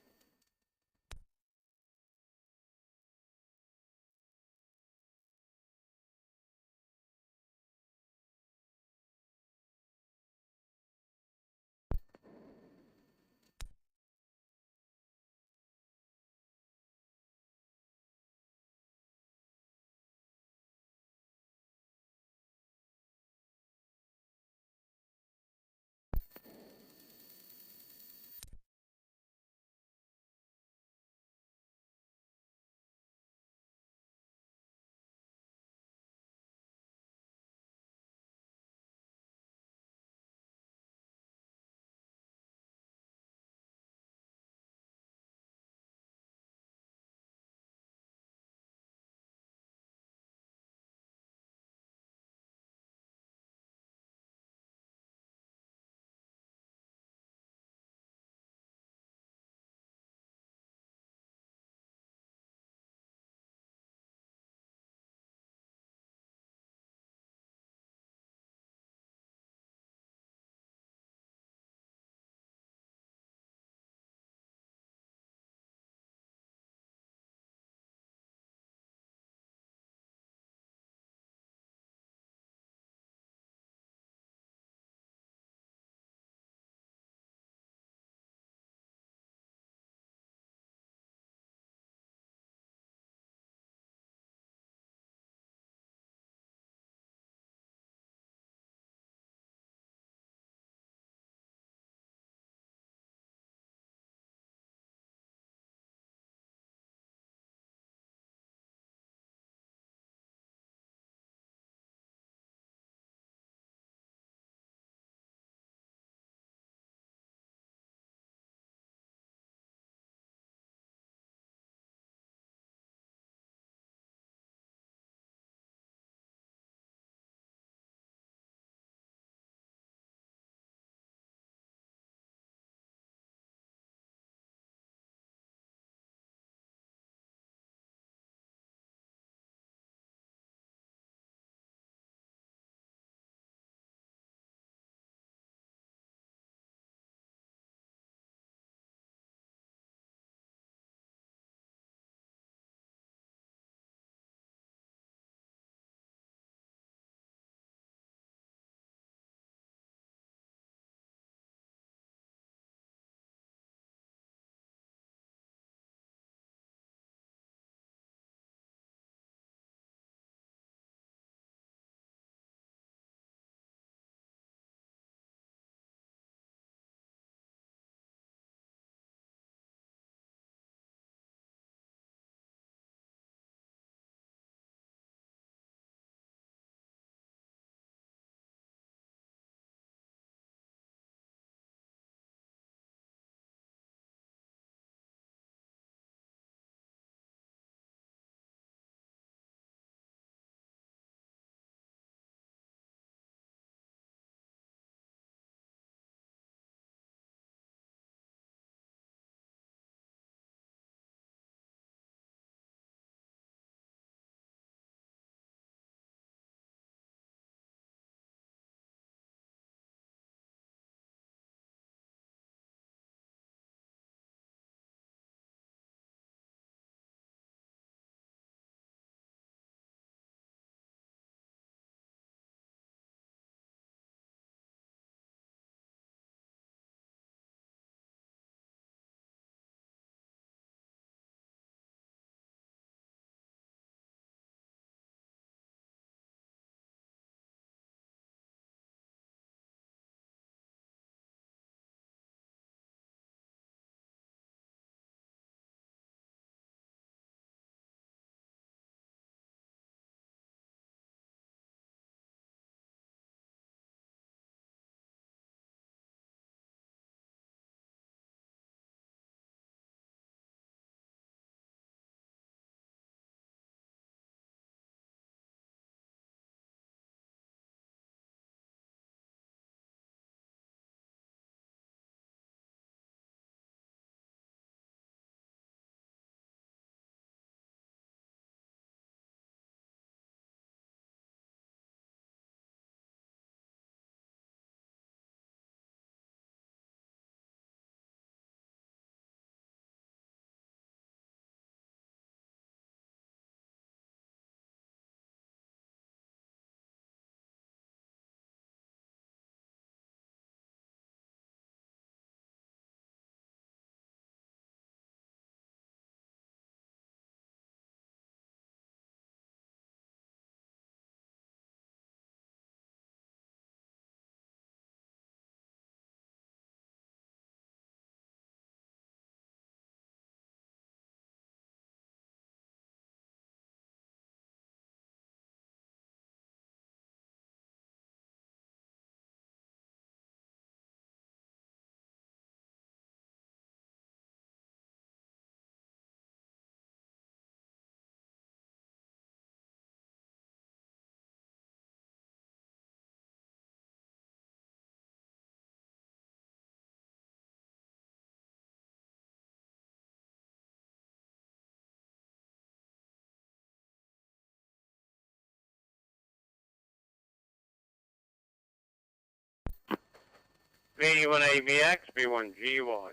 V1AVX, V1GY.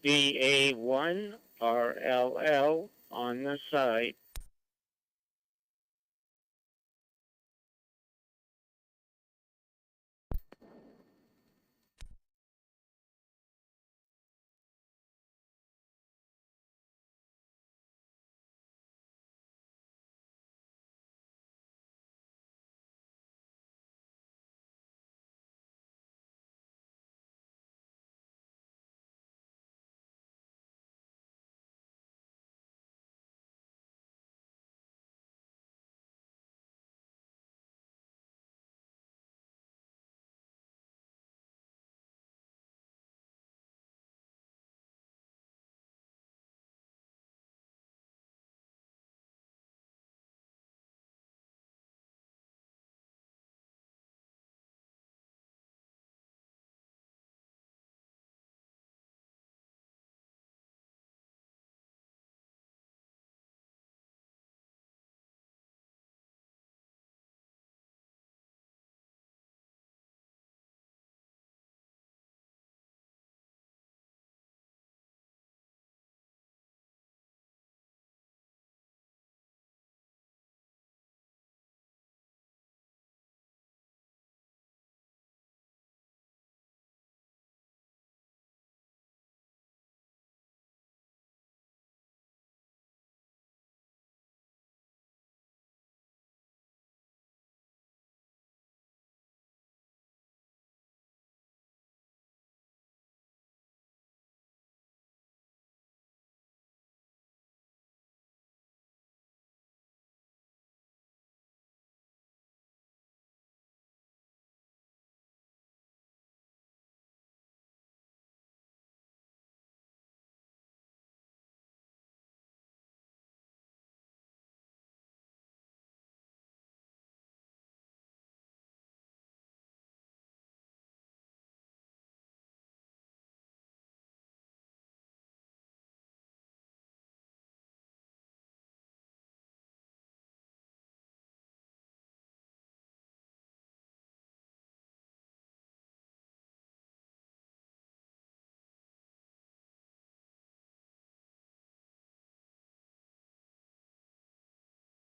BA1 RLL on the side.